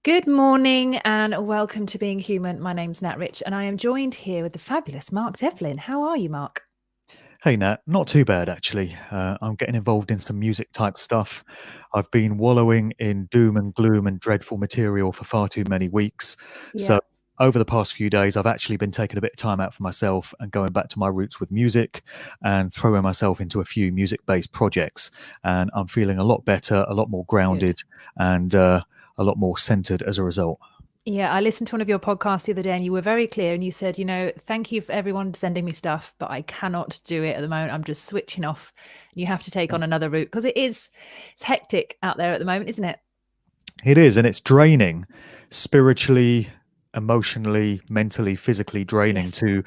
Good morning and welcome to Being Human. My name's Nat Rich and I am joined here with the fabulous Mark Devlin. How are you, Mark? Hey Nat, not too bad actually. I'm getting involved in some music type stuff. I've been wallowing in doom and gloom and dreadful material for far too many weeks. So Yeah. over the past few days, I've actually been taking a bit of time out for myself and going back to my roots with music and throwing myself into a few music-based projects. And I'm feeling a lot better, a lot more Good. grounded, and a lot more centered as a result. Yeah, I listened to one of your podcasts the other day and you were very clear and you said, thank you for everyone sending me stuff, but I cannot do it at the moment. I'm just switching off. You have to take on another route because it's hectic out there at the moment, isn't it? It is, and it's draining spiritually, emotionally, mentally, physically draining Yes. to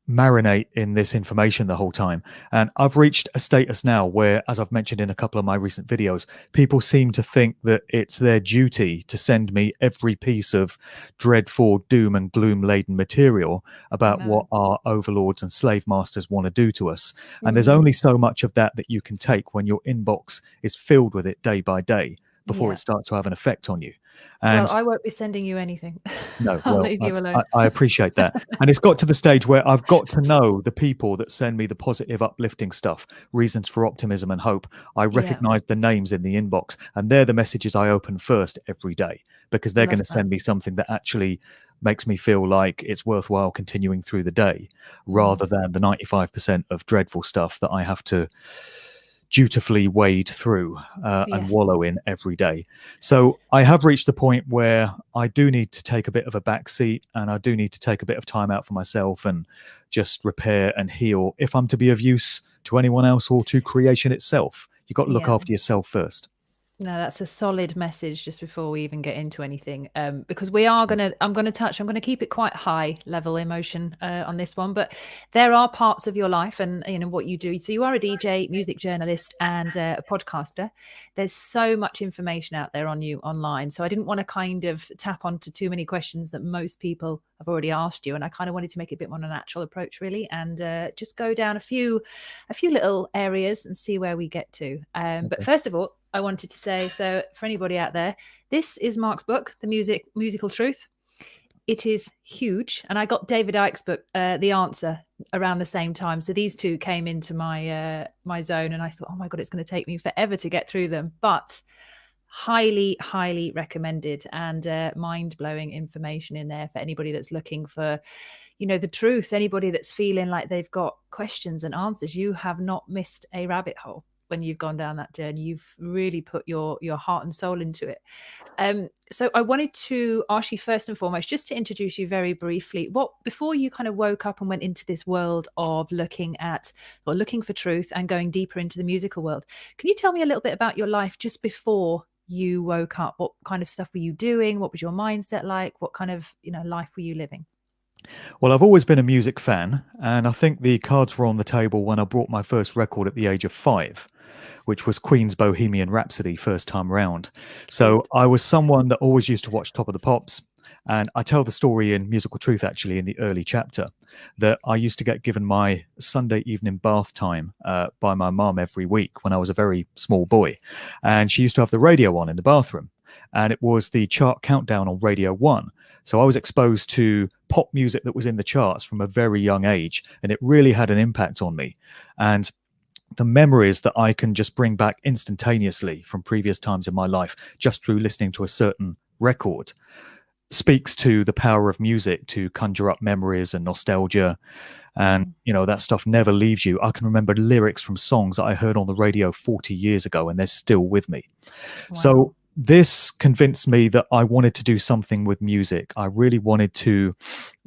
marinate in this information the whole time. And I've reached a status now where, as I've mentioned in a couple of my recent videos, people seem to think that it's their duty to send me every piece of dreadful, doom and gloom laden material I about what know. our overlords and slave masters want to do to us. And there's Mm, only so much of that you can take when your inbox is filled with it day by day before it yeah. starts to have an effect on you. Well, And I won't be sending you anything. no, I'll well, leave I, you I alone. I appreciate that. And it's got to the stage where I've got to know the people that send me the positive, uplifting stuff, reasons for optimism and hope. I Yeah, recognize the names in the inbox, and they're the messages I open first every day because they're going love to that. send me something that actually makes me feel like it's worthwhile continuing through the day Mm, rather than the 95% of dreadful stuff that I have to dutifully wade through and yes. wallow in every day. So I have reached the point where I do need to take a bit of a back seat and I do need to take a bit of time out for myself and just repair and heal if I'm to be of use to anyone else or to creation itself. You've got to look Yeah. after yourself first. No, that's a solid message just before we even get into anything. Because I'm gonna keep it quite high level emotion on this one, but there are parts of your life and what you do. So you are a DJ, music journalist, and a podcaster. There's so much information out there on you online. So I didn't want to kind of tap onto too many questions that most people have already asked you, and I kind of wanted to make it a bit more of a natural approach, really, and just go down a few little areas and see where we get to. But Okay. first of all, I wanted to say, so for anybody out there, this is Mark's book, The Musical Truth. It is huge, and I got David Icke's book, The Answer, around the same time. So these two came into my zone, and I thought, oh my god, it's going to take me forever to get through them, but highly, highly recommended and mind blowing information in there for anybody that's looking for the truth, anybody that's feeling like they've got questions and answers. You have not missed a rabbit hole when you've gone down that journey. You've really put your heart and soul into it. So I wanted to ask you first and foremost, just to introduce you very briefly, what before you kind of woke up and went into this world of looking at or looking for truth and going deeper into the musical world, can you tell me a little bit about your life just before you woke up? What kind of stuff were you doing? What was your mindset like? What kind of life were you living? Well, I've always been a music fan, and I think the cards were on the table when I bought my first record at the age of 5, which was Queen's Bohemian Rhapsody first time round. So Good. I was someone that always used to watch Top of the Pops. And I tell the story in Musical Truth, actually, in the early chapter, that I used to get given my Sunday evening bath time by my mum every week when I was a very small boy. And she used to have the radio on in the bathroom. And it was the chart countdown on Radio 1. So I was exposed to pop music that was in the charts from a very young age. And it really had an impact on me. And the memories that I can just bring back instantaneously from previous times in my life just through listening to a certain record speaks to the power of music to conjure up memories and nostalgia. And, Mm. that stuff never leaves you. I can remember lyrics from songs that I heard on the radio 40 years ago, and they're still with me. So Wow. this convinced me that I wanted to do something with music. I really wanted to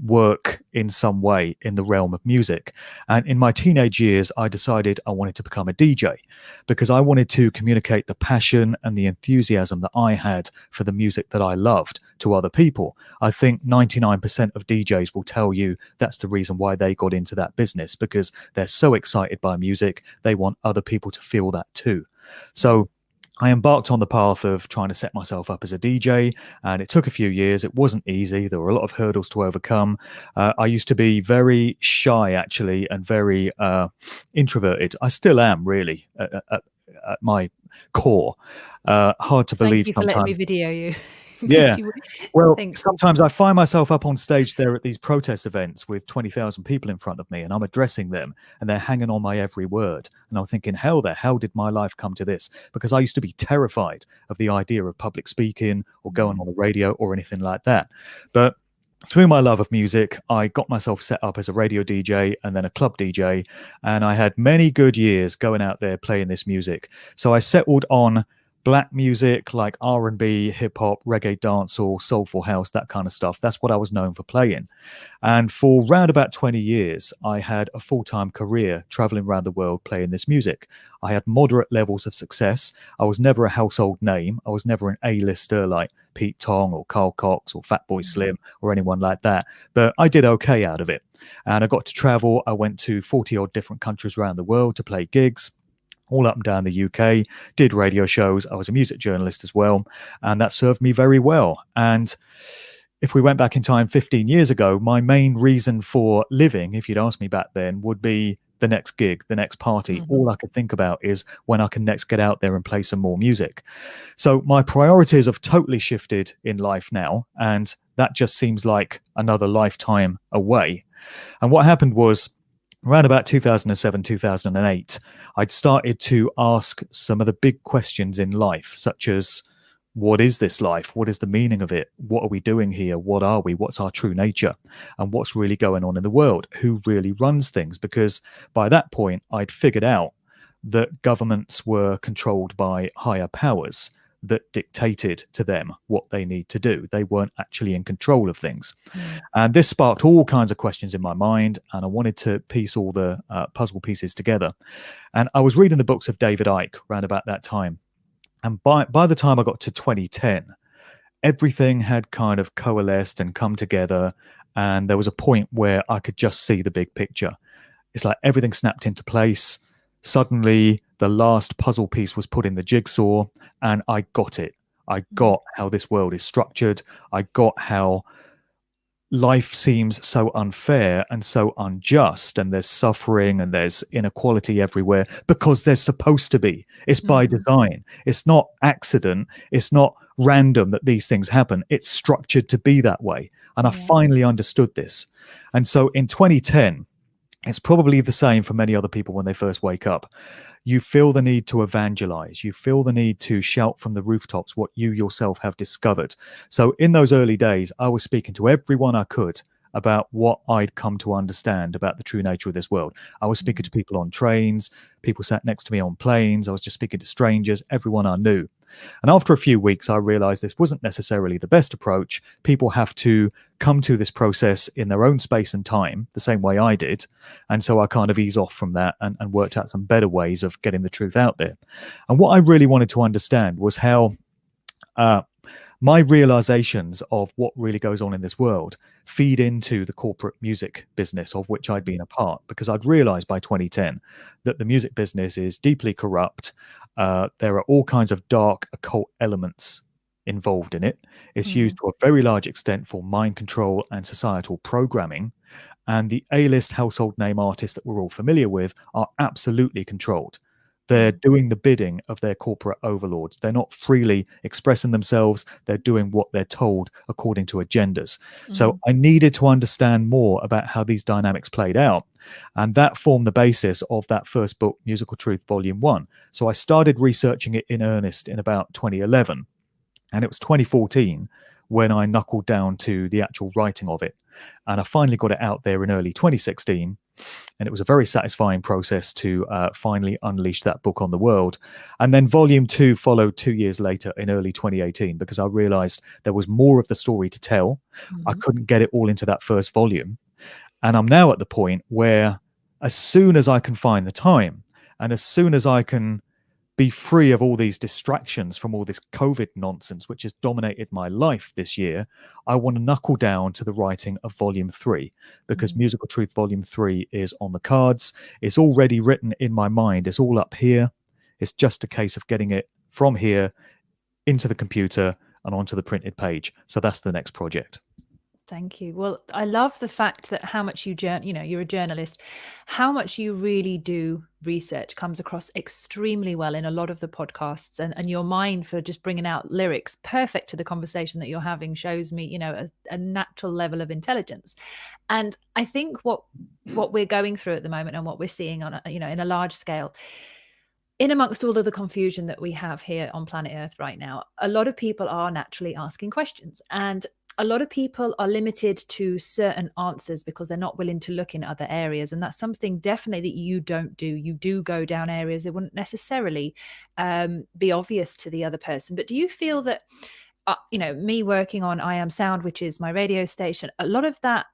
work in some way in the realm of music. And in my teenage years, I decided I wanted to become a DJ because I wanted to communicate the passion and the enthusiasm that I had for the music that I loved to other people. I think 99% of DJs will tell you that's the reason why they got into that business, because they're so excited by music, they want other people to feel that too. Mm. So I embarked on the path of trying to set myself up as a DJ, and it took a few years. It wasn't easy. There were a lot of hurdles to overcome. I used to be very shy, actually, and very introverted. I still am, really, at my core. Hard to Thank believe you for letting me sometimes. video you. Yeah. Makes you Well, think. sometimes I find myself up on stage there at these protest events with 20,000 people in front of me, and I'm addressing them, and they're hanging on my every word. And I'm thinking, how the hell did my life come to this? Because I used to be terrified of the idea of public speaking or going on the radio or anything like that. But through my love of music, I got myself set up as a radio DJ and then a club DJ, and I had many good years going out there playing this music. So I settled on black music like R&B, hip hop, reggae, dancehall, soulful house, that kind of stuff. That's what I was known for playing. And for round about 20 years, I had a full-time career traveling around the world playing this music. I had moderate levels of success. I was never a household name. I was never an A-lister like Pete Tong or Carl Cox or Fatboy Slim or anyone like that. But I did okay out of it. And I got to travel. I went to 40-odd different countries around the world to play gigs, all up and down the UK, did radio shows. I was a music journalist as well, and that served me very well. And if we went back in time 15 years ago, my main reason for living, if you'd asked me back then, would be the next gig, the next party. All I could think about is when I can next get out there and play some more music. So my priorities have totally shifted in life now, and that just seems like another lifetime away. And what happened was, around about 2007, 2008, I'd started to ask some of the big questions in life, such as, what is this life? What is the meaning of it? What are we doing here? What are we? What's our true nature? And what's really going on in the world? Who really runs things? Because by that point, I'd figured out that governments were controlled by higher powers that dictated to them what they need to do. They weren't actually in control of things. And this sparked all kinds of questions in my mind, and I wanted to piece all the puzzle pieces together. And I was reading the books of David Icke around about that time. And by the time I got to 2010, everything had kind of coalesced and come together, and there was a point where I could just see the big picture. It's like everything snapped into place. Suddenly, the last puzzle piece was put in the jigsaw, and I got it. I got how this world is structured. I got how life seems so unfair and so unjust, and there's suffering and there's inequality everywhere because there's supposed to be. It's by design. It's not accident. It's not random that these things happen. It's structured to be that way. And I finally understood this. And so in 2010, it's probably the same for many other people when they first wake up. You feel the need to evangelize. You feel the need to shout from the rooftops what you yourself have discovered. So in those early days, I was speaking to everyone I could about what I'd come to understand about the true nature of this world. I was speaking to people on trains, people sat next to me on planes. I was just speaking to strangers, everyone I knew. And after a few weeks, I realized this wasn't necessarily the best approach. People have to come to this process in their own space and time, the same way I did. And so I kind of eased off from that and worked out some better ways of getting the truth out there. And what I really wanted to understand was how my realizations of what really goes on in this world feed into the corporate music business of which I'd been a part, because I'd realized by 2010 that the music business is deeply corrupt. There are all kinds of dark occult elements involved in it. It's used to a very large extent for mind control and societal programming. And the A-list household name artists that we're all familiar with are absolutely controlled. They're doing the bidding of their corporate overlords. They're not freely expressing themselves. They're doing what they're told according to agendas. So I needed to understand more about how these dynamics played out. And that formed the basis of that first book, Musical Truth, Volume 1. So I started researching it in earnest in about 2011. And it was 2014 when I knuckled down to the actual writing of it. And I finally got it out there in early 2016. And it was a very satisfying process to finally unleash that book on the world. And then Volume 2 followed 2 years later in early 2018, because I realized there was more of the story to tell. I couldn't get it all into that first volume. And I'm now at the point where as soon as I can find the time, and as soon as I can be free of all these distractions from all this COVID nonsense, which has dominated my life this year, I want to knuckle down to the writing of Volume 3, because Musical Truth Volume 3 is on the cards. It's already written in my mind. It's all up here. It's just a case of getting it from here into the computer and onto the printed page. So that's the next project. Thank you. Well, I love the fact that how much you're a journalist, how much you really do research comes across extremely well in a lot of the podcasts, and your mind for just bringing out lyrics perfect to the conversation that you're having shows me, a natural level of intelligence. And I think what we're going through at the moment and what we're seeing on in a large scale, in amongst all of the confusion that we have here on planet Earth right now, a lot of people are naturally asking questions, and a lot of people are limited to certain answers because they're not willing to look in other areas. And that's something definitely that you don't do. You do go down areas that wouldn't necessarily be obvious to the other person. But do you feel that, me working on I Am Sound, which is my radio station, a lot of that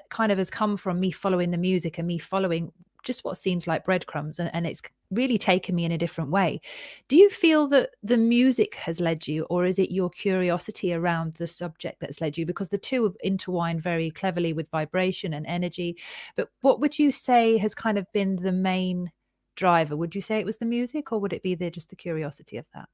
kind of has come from me following the music and me following just what seems like breadcrumbs, and it's really taken me in a different way. Do you feel that the music has led you, or is it your curiosity around the subject that's led you? Because the two have intertwined very cleverly with vibration and energy. But what would you say has kind of been the main driver? Would you say it was the music, or would it be just the curiosity of that?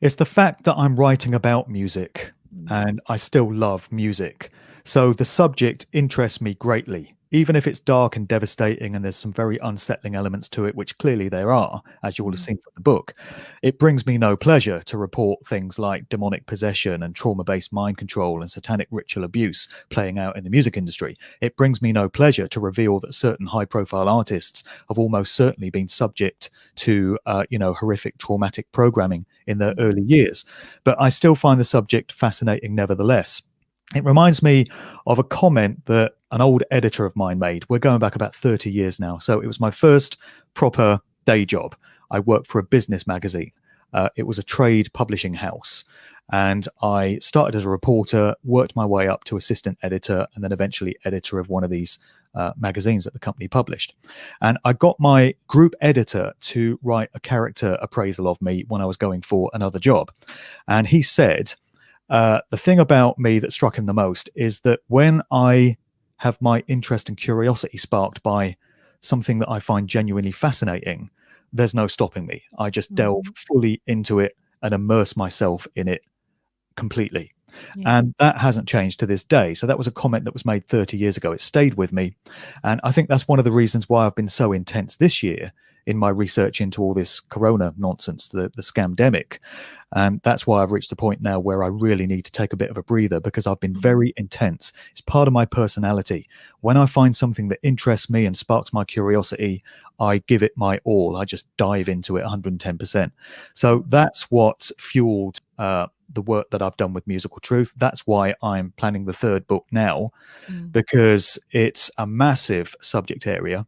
It's the fact that I'm writing about music and I still love music. So the subject interests me greatly, even if it's dark and devastating and there's some very unsettling elements to it, which clearly there are, as you will have seen from the book. It brings me no pleasure to report things like demonic possession and trauma-based mind control and satanic ritual abuse playing out in the music industry. It brings me no pleasure to reveal that certain high-profile artists have almost certainly been subject to, horrific traumatic programming in their early years. But I still find the subject fascinating nevertheless. It reminds me of a comment that an old editor of mine made. We're going back about 30 years now. So it was my first proper day job. I worked for a business magazine. It was a trade publishing house. And I started as a reporter, worked my way up to assistant editor, and then eventually editor of one of these magazines that the company published. And I got my group editor to write a character appraisal of me when I was going for another job. And he said, the thing about me that struck him the most is that when I have my interest and curiosity sparked by something that I find genuinely fascinating, there's no stopping me. I just delve fully into it and immerse myself in it completely. Yeah. And that hasn't changed to this day. So that was a comment that was made 30 years ago. It stayed with me. And I think that's one of the reasons why I've been so intense this year in my research into all this corona nonsense, the scamdemic. And that's why I've reached the point now where I really need to take a bit of a breather, because I've been very intense. It's part of my personality. When I find something that interests me and sparks my curiosity, I give it my all. I just dive into it 110%. So that's what's fueled the work that I've done with Musical Truth. That's why I'm planning the third book now, because it's a massive subject area.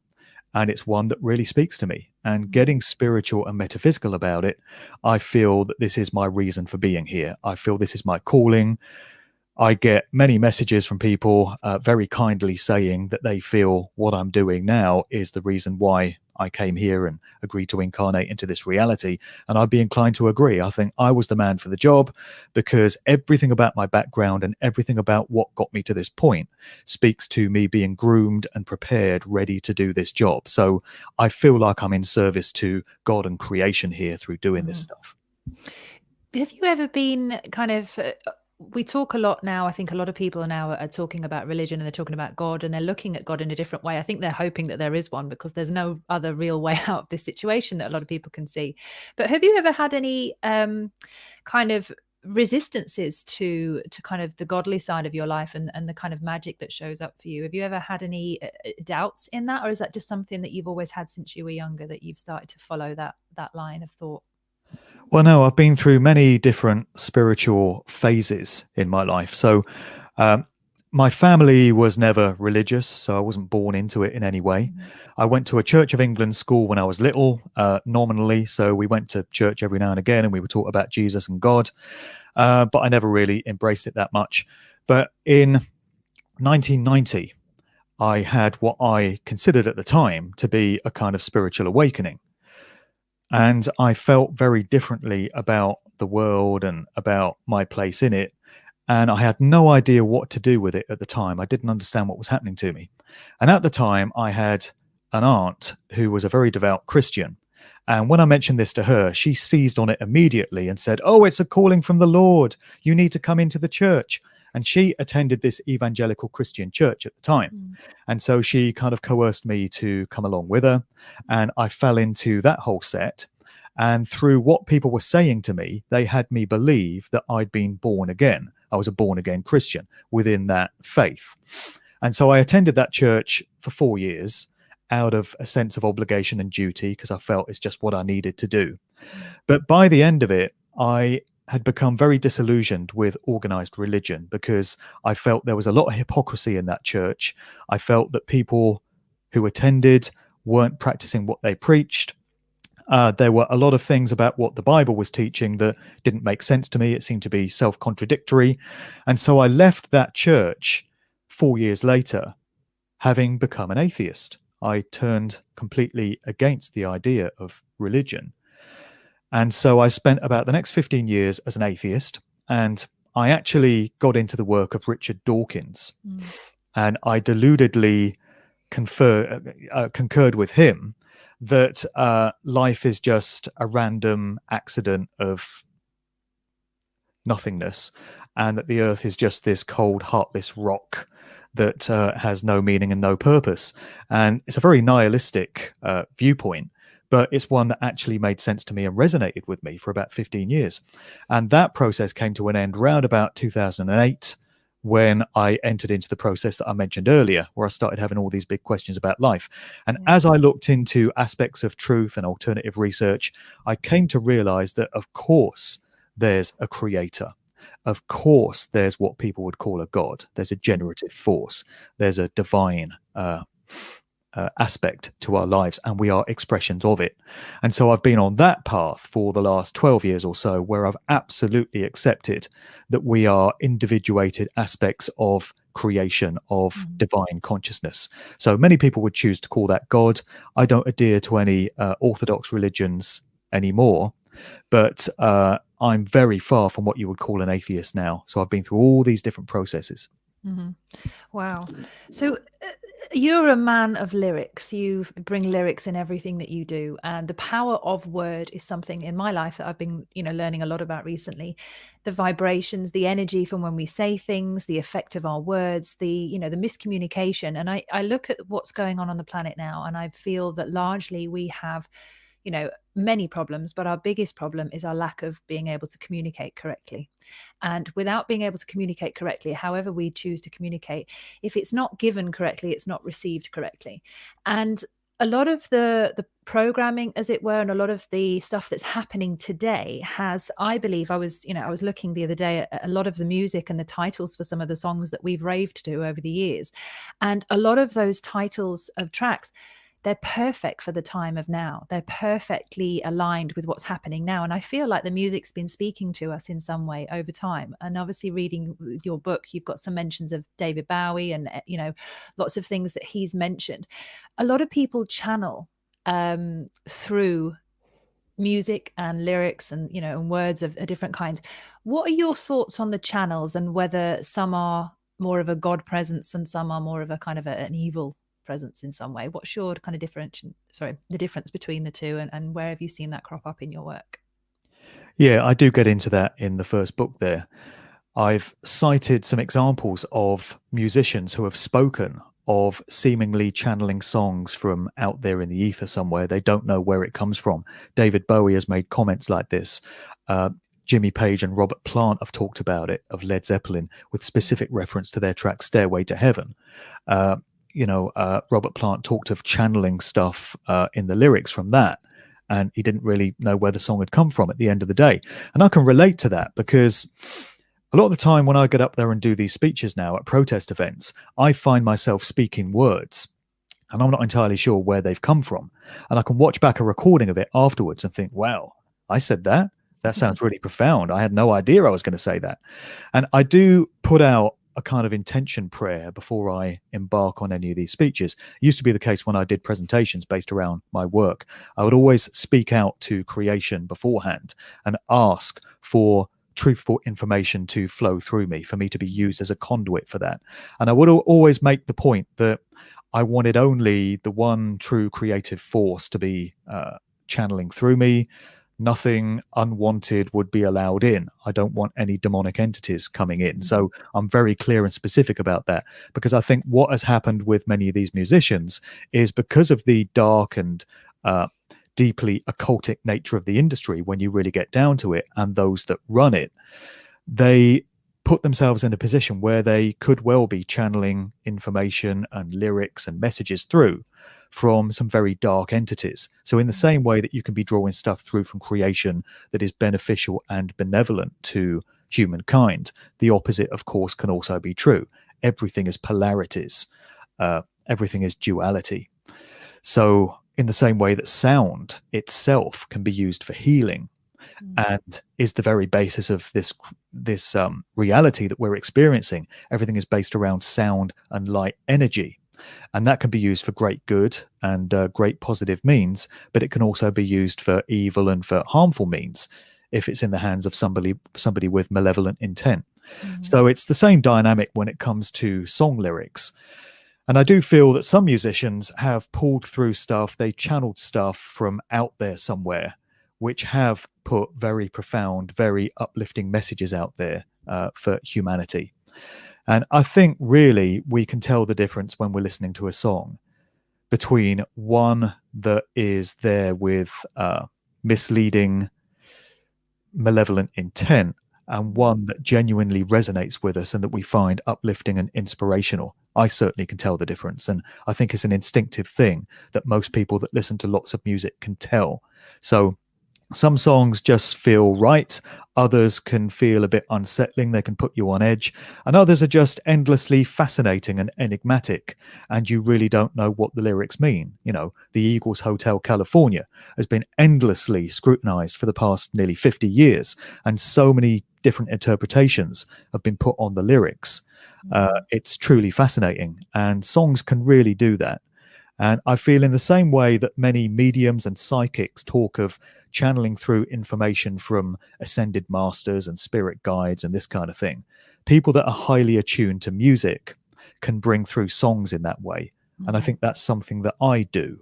And it's one that really speaks to me. And getting spiritual and metaphysical about it, I feel that this is my reason for being here. I feel this is my calling. I get many messages from people very kindly saying that they feel what I'm doing now is the reason why I came here and agreed to incarnate into this reality. And I'd be inclined to agree. I think I was the man for the job, because everything about my background and everything about what got me to this point speaks to me being groomed and prepared, ready to do this job. So I feel like I'm in service to God and creation here through doing this stuff. Have you ever been kind of... we talk a lot now. I think a lot of people now are talking about religion, and they're talking about God, and they're looking at God in a different way. I think they're hoping that there is one, because there's no other real way out of this situation that a lot of people can see. But have you ever had any kind of resistances to kind of the godly side of your life and the kind of magic that shows up for you? Have you ever had any doubts in that, or is that just something that you've always had since you were younger, that you've started to follow that line of thought? Well, no, I've been through many different spiritual phases in my life. So my family was never religious, so I wasn't born into it in any way. I went to a Church of England school when I was little, nominally. So we went to church every now and again, and we were taught about Jesus and God. But I never really embraced it that much. But in 1990, I had what I considered at the time to be a kind of spiritual awakening. And I felt very differently about the world and about my place in it. And I had no idea what to do with it at the time. I didn't understand what was happening to me. And at the time, I had an aunt who was a very devout Christian. And when I mentioned this to her, she seized on it immediately and said, "Oh, it's a calling from the Lord. You need to come into the church." And she attended this evangelical Christian church at the time. And so she kind of coerced me to come along with her. And I fell into that whole set. And through what people were saying to me, they had me believe that I'd been born again. I was a born again Christian within that faith. And so I attended that church for 4 years out of a sense of obligation and duty, because I felt it's just what I needed to do. But by the end of it, I had become very disillusioned with organized religion, because I felt there was a lot of hypocrisy in that church. I felt that people who attended weren't practicing what they preached. There were a lot of things about what the Bible was teaching that didn't make sense to me. It seemed to be self-contradictory. And so I left that church 4 years later, having become an atheist. I turned completely against the idea of religion. And so I spent about the next 15 years as an atheist. And I actually got into the work of Richard Dawkins. And I deludedly concurred with him that life is just a random accident of nothingness, and that the earth is just this cold, heartless rock that has no meaning and no purpose. And it's a very nihilistic viewpoint, but it's one that actually made sense to me and resonated with me for about 15 years. And that process came to an end around about 2008, when I entered into the process that I mentioned earlier, where I started having all these big questions about life. And as I looked into aspects of truth and alternative research, I came to realize that, of course, there's a creator. Of course, there's what people would call a God. There's a generative force. There's a divine aspect to our lives, and we are expressions of it. And so I've been on that path for the last 12 years or so, where I've absolutely accepted that we are individuated aspects of creation, of divine consciousness. So many people would choose to call that God. I don't adhere to any orthodox religions anymore, but I'm very far from what you would call an atheist now. So I've been through all these different processes. Wow. So you're a man of lyrics. You bring lyrics in everything that you do, and the power of word is something in my life that I've been, learning a lot about recently. The vibrations, the energy from when we say things, the effect of our words, the miscommunication. And I look at what's going on the planet now, and I feel that largely we have many problems, but our biggest problem is our lack of being able to communicate correctly. And without being able to communicate correctly, however we choose to communicate, if it's not given correctly, it's not received correctly. And a lot of the programming, as it were, and a lot of the stuff that's happening today has, I believe, I was looking the other day at a lot of the music and the titles for some of the songs that we've raved to over the years. And a lot of those titles of tracks, they're perfect for the time of now. They're perfectly aligned with what's happening now. And I feel like the music's been speaking to us in some way over time. And obviously reading your book, you've got some mentions of David Bowie and, lots of things that he's mentioned. A lot of people channel through music and lyrics and, and words of a different kind. What are your thoughts on the channels, and whether some are more of a God presence and some are more of a kind of an evil presence in some way? What's your kind of the difference between the two, and where have you seen that crop up in your work? Yeah, I do get into that in the first book there. I've cited some examples of musicians who have spoken of seemingly channeling songs from out there in the ether somewhere. They don't know where it comes from. David Bowie has made comments like this. Jimmy Page and Robert Plant have talked about it, of Led Zeppelin, with specific reference to their track Stairway to Heaven. Robert Plant talked of channeling stuff in the lyrics from that, and he didn't really know where the song had come from at the end of the day. And I can relate to that, because a lot of the time when I get up there and do these speeches now at protest events, I find myself speaking words, and I'm not entirely sure where they've come from. And I can watch back a recording of it afterwards and think, wow, I said that? That sounds really profound. I had no idea I was going to say that. And I do put out a kind of intention prayer before I embark on any of these speeches. It used to be the case when I did presentations based around my work. I would always speak out to creation beforehand and ask for truthful information to flow through me, for me to be used as a conduit for that. And I would always make the point that I wanted only the one true creative force to be channeling through me, nothing unwanted would be allowed in. I don't want any demonic entities coming in. So I'm very clear and specific about that, because I think what has happened with many of these musicians is because of the dark and deeply occultic nature of the industry, when you really get down to it, and those that run it, they put themselves in a position where they could well be channeling information and lyrics and messages through from some very dark entities. So in the same way that you can be drawing stuff through from creation that is beneficial and benevolent to humankind, the opposite, of course, can also be true. Everything is polarities. Everything is duality. So in the same way that sound itself can be used for healing and is the very basis of this reality that we're experiencing, everything is based around sound and light energy. And that can be used for great good and great positive means, but it can also be used for evil and for harmful means if it's in the hands of somebody with malevolent intent. So it's the same dynamic when it comes to song lyrics. And I do feel that some musicians have pulled through stuff, they channeled stuff from out there somewhere, which have put very profound, very uplifting messages out there for humanity. And I think really we can tell the difference when we're listening to a song between one that is there with misleading, malevolent intent and one that genuinely resonates with us and that we find uplifting and inspirational. I certainly can tell the difference. And I think it's an instinctive thing that most people that listen to lots of music can tell. So some songs just feel right. Others can feel a bit unsettling. They can put you on edge. And others are just endlessly fascinating and enigmatic. And you really don't know what the lyrics mean. You know, the Eagles Hotel California has been endlessly scrutinized for the past nearly 50 years. And so many different interpretations have been put on the lyrics. It's truly fascinating. And songs can really do that. And I feel in the same way that many mediums and psychics talk of channeling through information from ascended masters and spirit guides and this kind of thing, people that are highly attuned to music can bring through songs in that way. And I think that's something that I do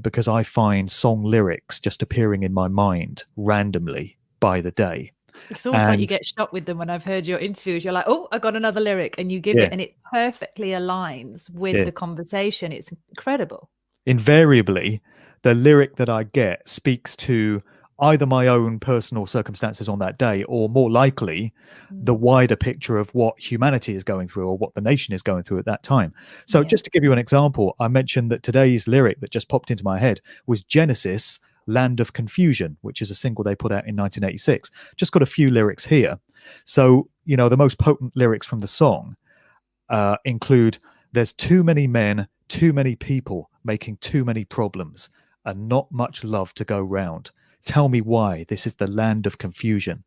because I find song lyrics just appearing in my mind randomly by the day. It's almost like you get shot with them. When I've heard your interviews, you're like, oh, I got another lyric, and you give it, and it perfectly aligns with the conversation. It's incredible. Invariably, the lyric that I get speaks to either my own personal circumstances on that day, or more likely, the wider picture of what humanity is going through or what the nation is going through at that time. So just to give you an example, I mentioned that today's lyric that just popped into my head was Genesis, Land of Confusion, which is a single they put out in 1986. Just got a few lyrics here. So, you know, the most potent lyrics from the song include, there's too many men, too many people making too many problems and not much love to go round. Tell me why this is the land of confusion.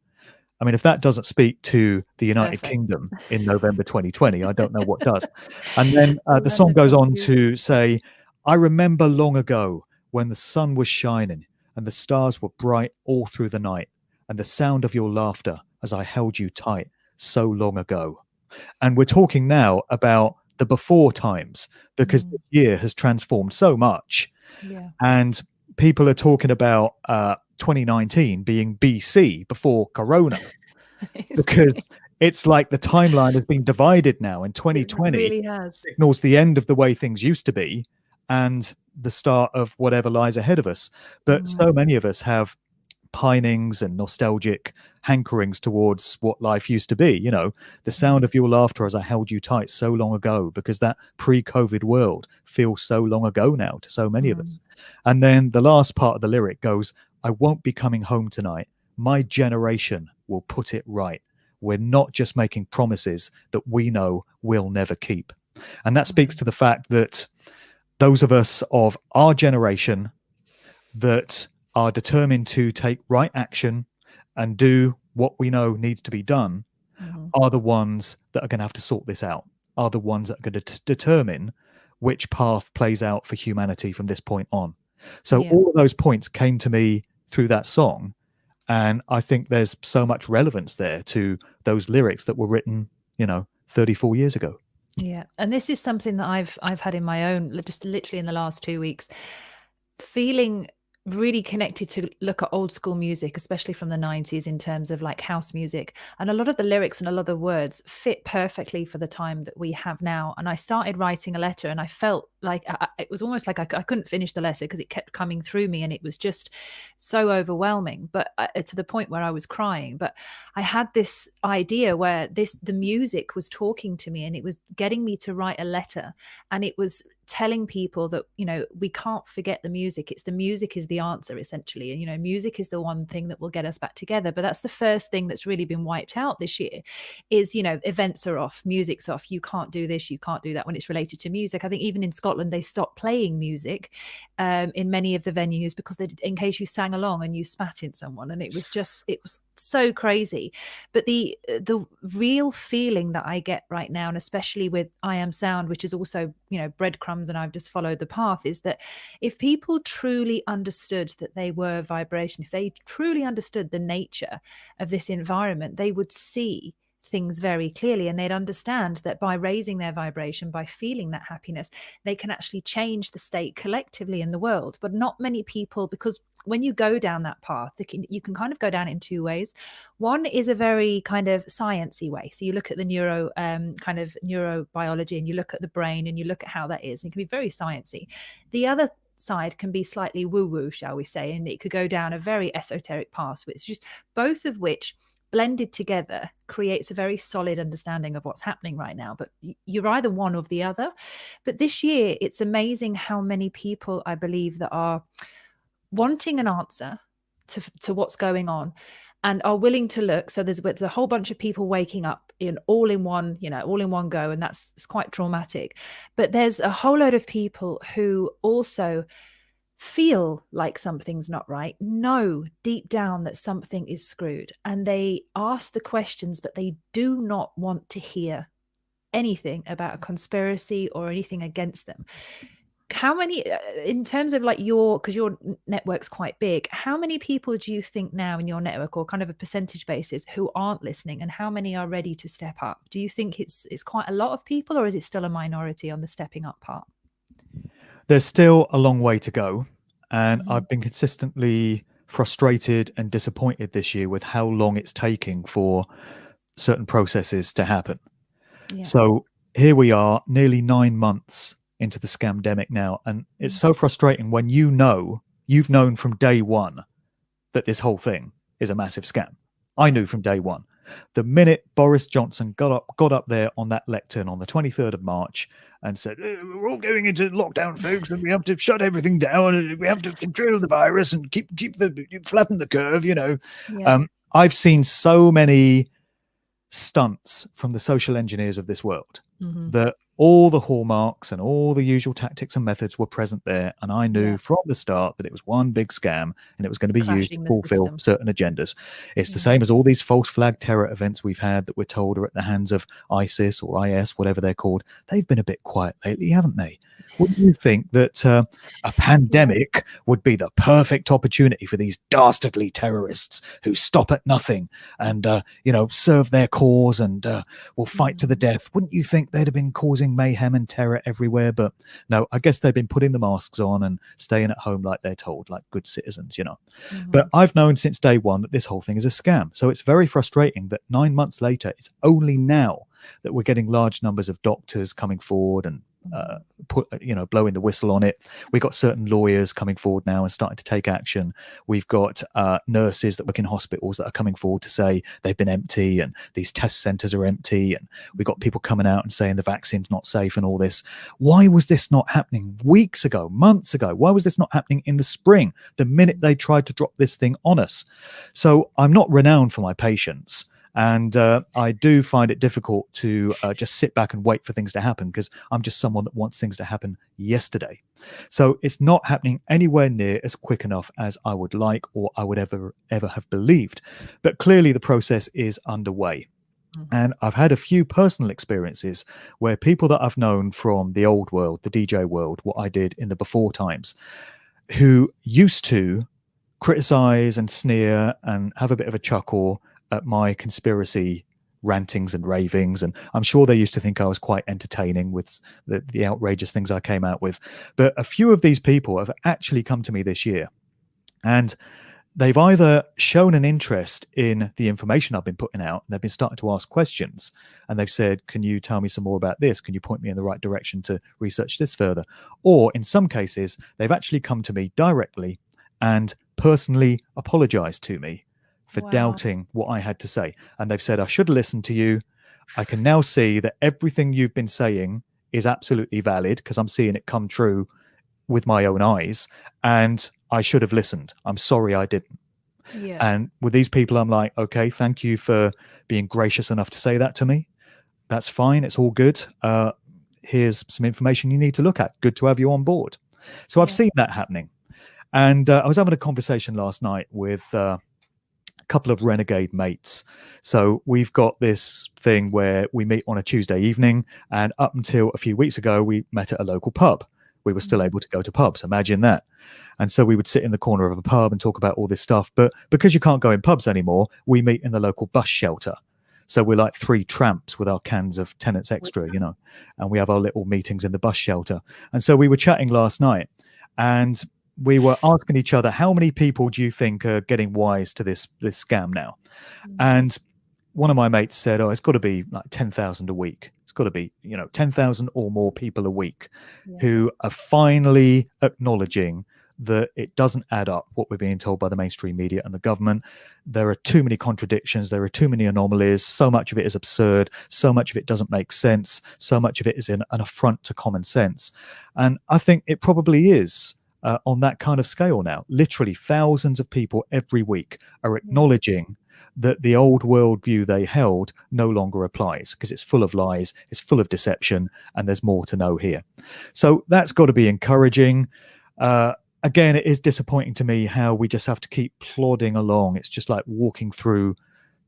I mean, if that doesn't speak to the United Kingdom in November 2020, I don't know what does. And then the song goes on to say, I remember long ago when the sun was shining and the stars were bright all through the night, and the sound of your laughter as I held you tight so long ago. And we're talking now about the before times, because the year has transformed so much. And people are talking about 2019 being BC, before Corona, because it's like the timeline has been divided now, and 2020 really signals the end of the way things used to be and the start of whatever lies ahead of us. But so many of us have pinings and nostalgic hankerings towards what life used to be. You know, the sound of your laughter as I held you tight so long ago, because that pre-COVID world feels so long ago now to so many of us. And then the last part of the lyric goes, I won't be coming home tonight. My generation will put it right. We're not just making promises that we know we'll never keep. And that speaks to the fact that those of us of our generation that are determined to take right action and do what we know needs to be done are the ones that are going to have to sort this out, are the ones that are going to determine which path plays out for humanity from this point on. So all of those points came to me through that song. And I think there's so much relevance there to those lyrics that were written, 34 years ago. Yeah. And this is something that I've had in my own, just literally in the last 2 weeks, feeling really connected to look at old school music, especially from the 90s, in terms of like house music. And a lot of the lyrics and a lot of the words fit perfectly for the time that we have now. And I started writing a letter, and I felt like it was almost like I couldn't finish the letter because it kept coming through me, and it was just so overwhelming, but to the point where I was crying. But I had this idea where the music was talking to me, and it was getting me to write a letter, and it was telling people that, you know, we can't forget the music. It's the music is the answer, essentially. And, you know, music is the one thing that will get us back together. But that's the first thing that's really been wiped out this year is, you know, events are off, music's off. You can't do this, you can't do that when it's related to music. I think even in Scotland, they stopped playing music in many of the venues because in case you sang along and you spat in someone. And it was so crazy. But the real feeling that I get right now, and especially with I Am Sound, which is also, you know, breadcrumbs, and I've just followed the path, is that if people truly understood that they were vibration, if they truly understood the nature of this environment, they would see things very clearly, and they'd understand that by raising their vibration, by feeling that happiness, they can actually change the state collectively in the world. But not many people, because when you go down that path, you can kind of go down in two ways. One is a very kind of sciencey way. So you look at the kind of neurobiology, and you look at the brain, and you look at how that is, and it can be very sciencey. The other side can be slightly woo-woo, shall we say, and it could go down a very esoteric path, which is both of which blended together creates a very solid understanding of what's happening right now. But you're either one or the other. But this year, it's amazing how many people, I believe, that are wanting an answer to what's going on and are willing to look. So there's a whole bunch of people waking up all in one go, and it's quite traumatic. But there's a whole load of people who also feel like something's not right, know deep down that something is screwed, and they ask the questions, but they do not want to hear anything about a conspiracy or anything against them. How many, in terms of like because your network's quite big, how many people do you think now in your network, or kind of a percentage basis, who aren't listening, and how many are ready to step up? Do you think it's quite a lot of people, or is it still a minority on the stepping up part? There's still a long way to go, and I've been consistently frustrated and disappointed this year with how long it's taking for certain processes to happen. Yeah. So here we are, nearly 9 months into the scamdemic now, and it's so frustrating when you've known from day one that this whole thing is a massive scam. I knew from day one. The minute Boris Johnson got up there on that lectern on the 23rd of March and said, we're all going into lockdown, folks, and we have to shut everything down, and we have to control the virus and flatten the curve, you know. Yeah. I've seen so many stunts from the social engineers of this world that all the hallmarks and all the usual tactics and methods were present there. And I knew from the start that it was one big scam, and it was going to be used to fulfill certain agendas. It's the same as all these false flag terror events we've had that we're told are at the hands of ISIS or IS, whatever they're called. They've been a bit quiet lately, haven't they? Wouldn't you think that a pandemic would be the perfect opportunity for these dastardly terrorists who stop at nothing and, serve their cause and will fight to the death? Wouldn't you think they'd have been causing mayhem and terror everywhere? But no, I guess they've been putting the masks on and staying at home like they're told, like good citizens, you know. But I've known since day one that this whole thing is a scam. So it's very frustrating that 9 months later, it's only now that we're getting large numbers of doctors coming forward and blowing the whistle on it. We've got certain lawyers coming forward now and starting to take action. We've got nurses that work in hospitals that are coming forward to say they've been empty and these test centers are empty, and we've got people coming out and saying the vaccine's not safe and all this. Why was this not happening weeks ago, months ago? Why was this not happening in the spring, the minute they tried to drop this thing on us? So I'm not renowned for my patience. And I do find it difficult to just sit back and wait for things to happen, because I'm just someone that wants things to happen yesterday. So it's not happening anywhere near as quick enough as I would like or I would ever have believed. But clearly the process is underway. And I've had a few personal experiences where people that I've known from the old world, the DJ world, what I did in the before times, who used to criticize and sneer and have a bit of a chuckle at my conspiracy rantings and ravings, and I'm sure they used to think I was quite entertaining with the outrageous things I came out with. But a few of these people have actually come to me this year And they've either shown an interest in the information I've been putting out, and they've been starting to ask questions, and they've said, can you tell me some more about this? Can you point me in the right direction to research this further? Or in some cases, they've actually come to me directly and personally apologized to me for doubting what I had to say. And they've said, I should listen to you. I can now see that everything you've been saying is absolutely valid because I'm seeing it come true with my own eyes, and I should have listened. I'm sorry I didn't. Yeah. And with these people, I'm like, okay, thank you for being gracious enough to say that to me. That's fine. It's all good. Here's some information you need to look at. Good to have you on board. So I've seen that happening. And I was having a conversation last night with a couple of renegade mates. So we've got this thing where we meet on a Tuesday evening, and up until a few weeks ago, we met at a local pub. We were still able to go to pubs. Imagine that. And so we would sit in the corner of a pub and talk about all this stuff. But because you can't go in pubs anymore, we meet in the local bus shelter. So we're like three tramps with our cans of Tenants Extra, you know, and we have our little meetings in the bus shelter. And so we were chatting last night, and we were asking each other, how many people do you think are getting wise to this scam now? And one of my mates said, oh, it's got to be like 10,000 a week. It's got to be, 10,000 or more people a week who are finally acknowledging that it doesn't add up what we're being told by the mainstream media and the government. There are too many contradictions. There are too many anomalies. So much of it is absurd. So much of it doesn't make sense. So much of it is an affront to common sense. And I think it probably is on that kind of scale now. Literally thousands of people every week are acknowledging that the old worldview they held no longer applies because it's full of lies, it's full of deception, and there's more to know here. So that's got to be encouraging. Again, it is disappointing to me how we just have to keep plodding along. It's just like walking through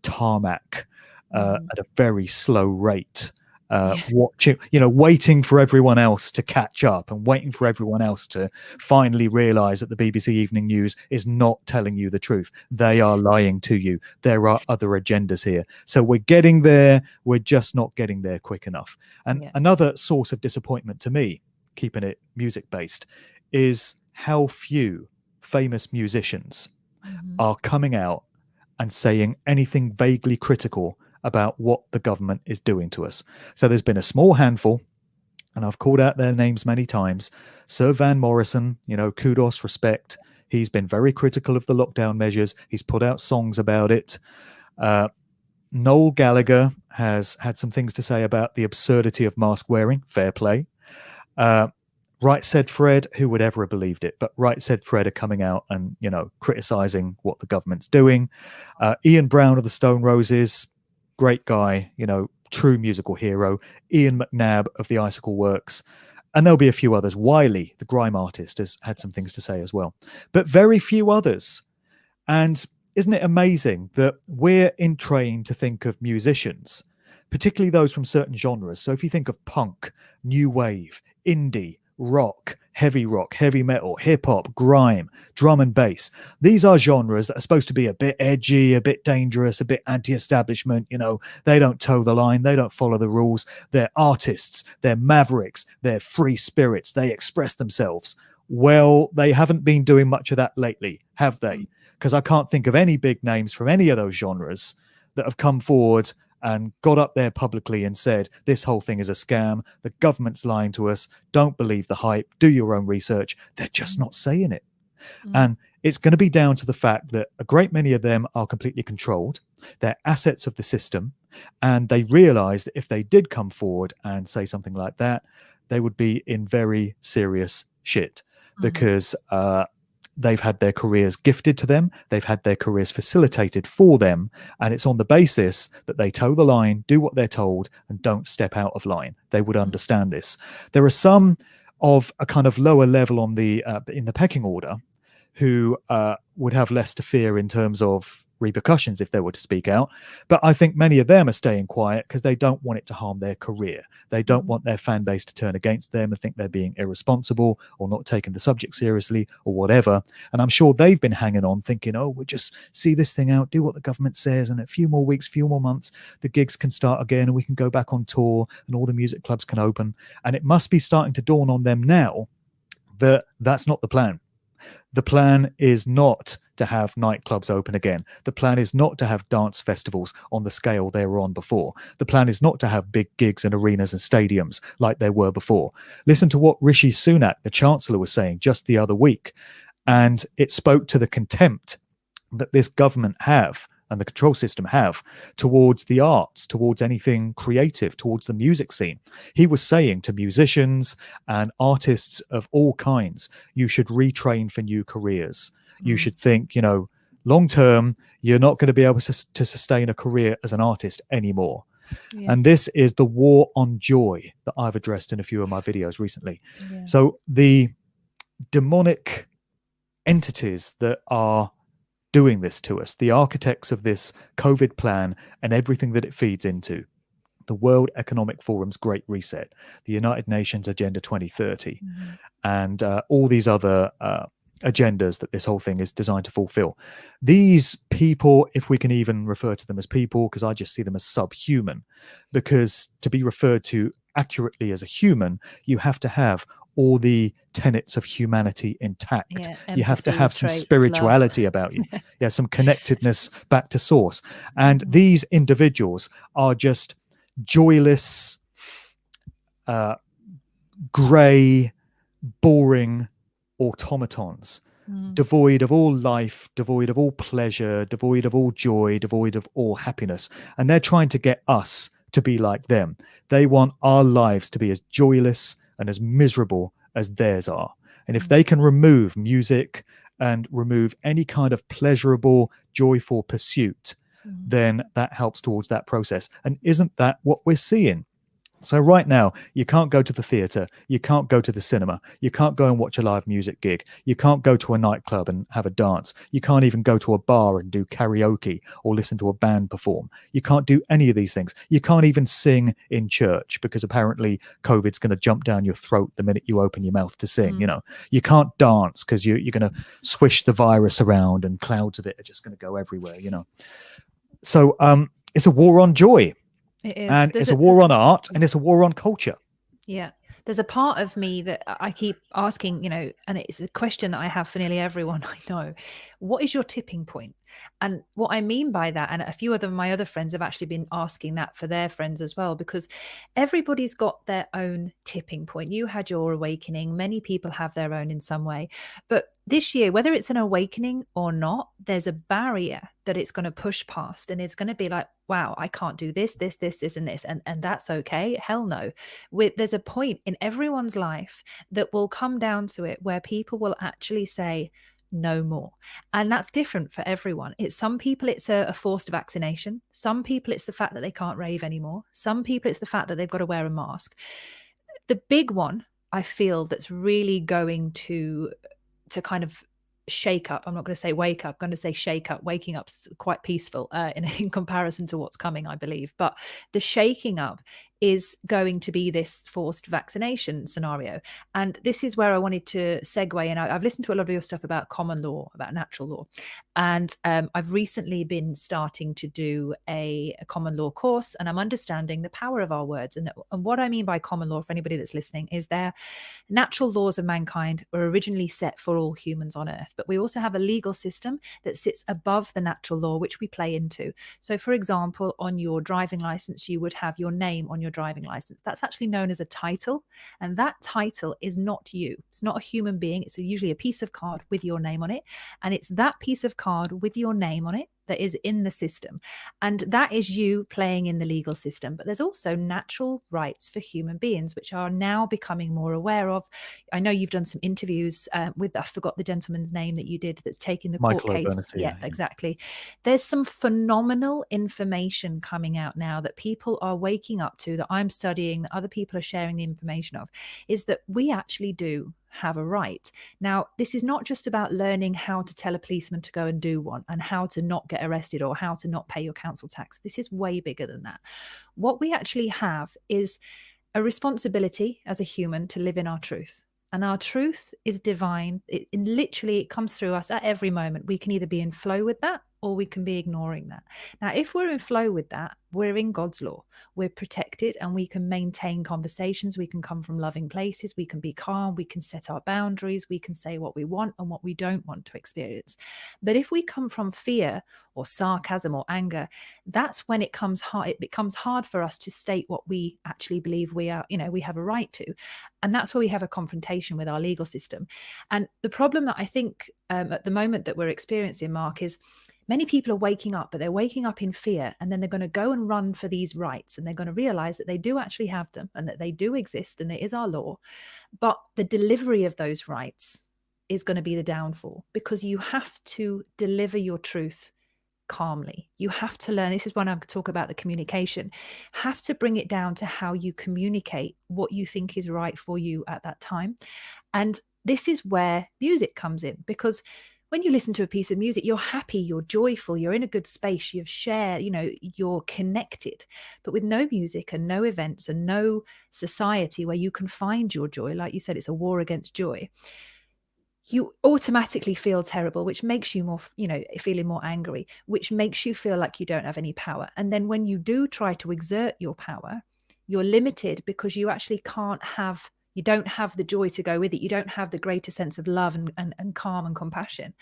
tarmac at a very slow rate. Watching, waiting for everyone else to catch up and waiting for everyone else to finally realize that the BBC Evening News is not telling you the truth. They are lying to you. There are other agendas here. So we're getting there. We're just not getting there quick enough. And another source of disappointment to me, keeping it music based, is how few famous musicians are coming out and saying anything vaguely critical about what the government is doing to us. So there's been a small handful, and I've called out their names many times. Sir Van Morrison, kudos, respect. He's been very critical of the lockdown measures. He's put out songs about it. Noel Gallagher has had some things to say about the absurdity of mask wearing. Fair play. Right Said Fred, who would ever have believed it? But Right Said Fred are coming out and, criticizing what the government's doing. Ian Brown of the Stone Roses, great guy, true musical hero. Ian McNabb of the Icicle Works. And there'll be a few others. Wiley, the grime artist, has had some things to say as well. But very few others. And isn't it amazing that we're entrained to think of musicians, particularly those from certain genres? So if you think of punk, new wave, indie, rock, heavy metal, hip hop, grime, drum and bass. These are genres that are supposed to be a bit edgy, a bit dangerous, a bit anti-establishment. They don't toe the line. They don't follow the rules. They're artists. They're mavericks. They're free spirits. They express themselves. Well, they haven't been doing much of that lately, have they? Because I can't think of any big names from any of those genres that have come forward and got up there publicly and said, this whole thing is a scam. The government's lying to us. Don't believe the hype. Do your own research. They're just not saying it. And it's going to be down to the fact that a great many of them are completely controlled. They're assets of the system. And they realize that if they did come forward and say something like that, they would be in very serious shit because they've had their careers gifted to them. They've had their careers facilitated for them. And it's on the basis that they toe the line, do what they're told, and don't step out of line. They would understand this. There are some of a kind of lower level on the in the pecking order who would have less to fear in terms of repercussions if they were to speak out. But I think many of them are staying quiet because they don't want it to harm their career. They don't want their fan base to turn against them and think they're being irresponsible or not taking the subject seriously or whatever. And I'm sure they've been hanging on thinking, oh, we'll just see this thing out, do what the government says, and a few more weeks, few more months, the gigs can start again and we can go back on tour and all the music clubs can open. And it must be starting to dawn on them now that that's not the plan. The plan is not to have nightclubs open again. The plan is not to have dance festivals on the scale they were on before. The plan is not to have big gigs in arenas and stadiums like there were before. Listen to what Rishi Sunak, the Chancellor, was saying just the other week. And it spoke to the contempt that this government have and the control system have towards the arts, towards anything creative, towards the music scene. He was saying to musicians and artists of all kinds, you should retrain for new careers. You should think, long term, you're not going to be able to sustain a career as an artist anymore. Yeah. And this is the war on joy that I've addressed in a few of my videos recently. Yeah. So the demonic entities that are doing this to us, the architects of this COVID plan and everything that it feeds into, the World Economic Forum's Great Reset, the United Nations Agenda 2030, and all these other agendas that this whole thing is designed to fulfill. These people, if we can even refer to them as people, because I just see them as subhuman, because to be referred to accurately as a human, you have to have all the tenets of humanity intact. Yeah, empathy, you have to have some spirituality about you. Yeah, some connectedness back to source. And these individuals are just joyless, grey, boring automatons, devoid of all life, devoid of all pleasure, devoid of all joy, devoid of all happiness. And they're trying to get us to be like them. They want our lives to be as joyless and as miserable as theirs are. And if they can remove music and remove any kind of pleasurable, joyful pursuit, then that helps towards that process. And isn't that what we're seeing? So right now, you can't go to the theatre, you can't go to the cinema, you can't go and watch a live music gig, you can't go to a nightclub and have a dance, you can't even go to a bar and do karaoke or listen to a band perform. You can't do any of these things. You can't even sing in church because apparently COVID's going to jump down your throat the minute you open your mouth to sing. You can't dance because you're going to swish the virus around and clouds of it are just going to go everywhere. So it's a war on joy. It is. And it's a war on art and it's a war on culture. Yeah. There's a part of me that I keep asking, and it's a question that I have for nearly everyone I know. What is your tipping point? And what I mean by that, and a few of my other friends have actually been asking that for their friends as well, because everybody's got their own tipping point. You had your awakening. Many people have their own in some way. But this year, whether it's an awakening or not, there's a barrier that it's going to push past. And it's going to be like, wow, I can't do this, and this. And that's okay. Hell no. There's a point in everyone's life that will come down to it where people will actually say, no more. And that's different for everyone. Some people, it's a forced vaccination. Some people, it's the fact that they can't rave anymore. Some people, it's the fact that they've got to wear a mask. The big one, I feel, that's really going to kind of shake up. I'm not going to say wake up. I'm going to say shake up. Waking up's quite peaceful in comparison to what's coming, I believe. But the shaking up is going to be this forced vaccination scenario. And this is where I wanted to segue. And I've listened to a lot of your stuff about common law, about natural law. And I've recently been starting to do a common law course, and I'm understanding the power of our words. And what I mean by common law, for anybody that's listening, is they're natural laws of mankind were originally set for all humans on earth. But we also have a legal system that sits above the natural law, which we play into. So, for example, on your driving license, you would have your name on your driving license. That's actually known as a title. And that title is not you. It's not a human being. It's usually a piece of card with your name on it. And it's that piece of card with your name on it that is in the system. And that is you playing in the legal system. But there's also natural rights for human beings, which are now becoming more aware of. I know you've done some interviews with, I forgot the gentleman's name that you did, that's taking the court case. Yeah, exactly. There's some phenomenal information coming out now that people are waking up to, that I'm studying, that other people are sharing the information of, is that we actually do have a right. Now, this is not just about learning how to tell a policeman to go and do one and how to not get arrested or how to not pay your council tax. This is way bigger than that. What we actually have is a responsibility as a human to live in our truth. And our truth is divine. It comes through us at every moment. We can either be in flow with that or we can be ignoring that. Now, if we're in flow with that, we're in God's law. We're protected and we can maintain conversations. We can come from loving places. We can be calm. We can set our boundaries. We can say what we want and what we don't want to experience. But if we come from fear or sarcasm or anger, that's when it becomes hard for us to state what we actually believe we have a right to. And that's where we have a confrontation with our legal system. And the problem that I think at the moment that we're experiencing, Mark, is many people are waking up, but they're waking up in fear, and then they're going to go and run for these rights, and they're going to realize that they do actually have them and that they do exist and it is our law. But the delivery of those rights is going to be the downfall, because you have to deliver your truth calmly. You have to learn, this is when I talk about the communication, have to bring it down to how you communicate what you think is right for you at that time. And this is where music comes in, because when you listen to a piece of music, you're happy, you're joyful, you're in a good space, you've shared, you're connected. But with no music and no events and no society where you can find your joy, like you said, it's a war against joy, you automatically feel terrible, which makes you more, feeling more angry, which makes you feel like you don't have any power. And then when you do try to exert your power, you're limited because you actually you don't have the joy to go with it. You don't have the greater sense of love and calm and compassion.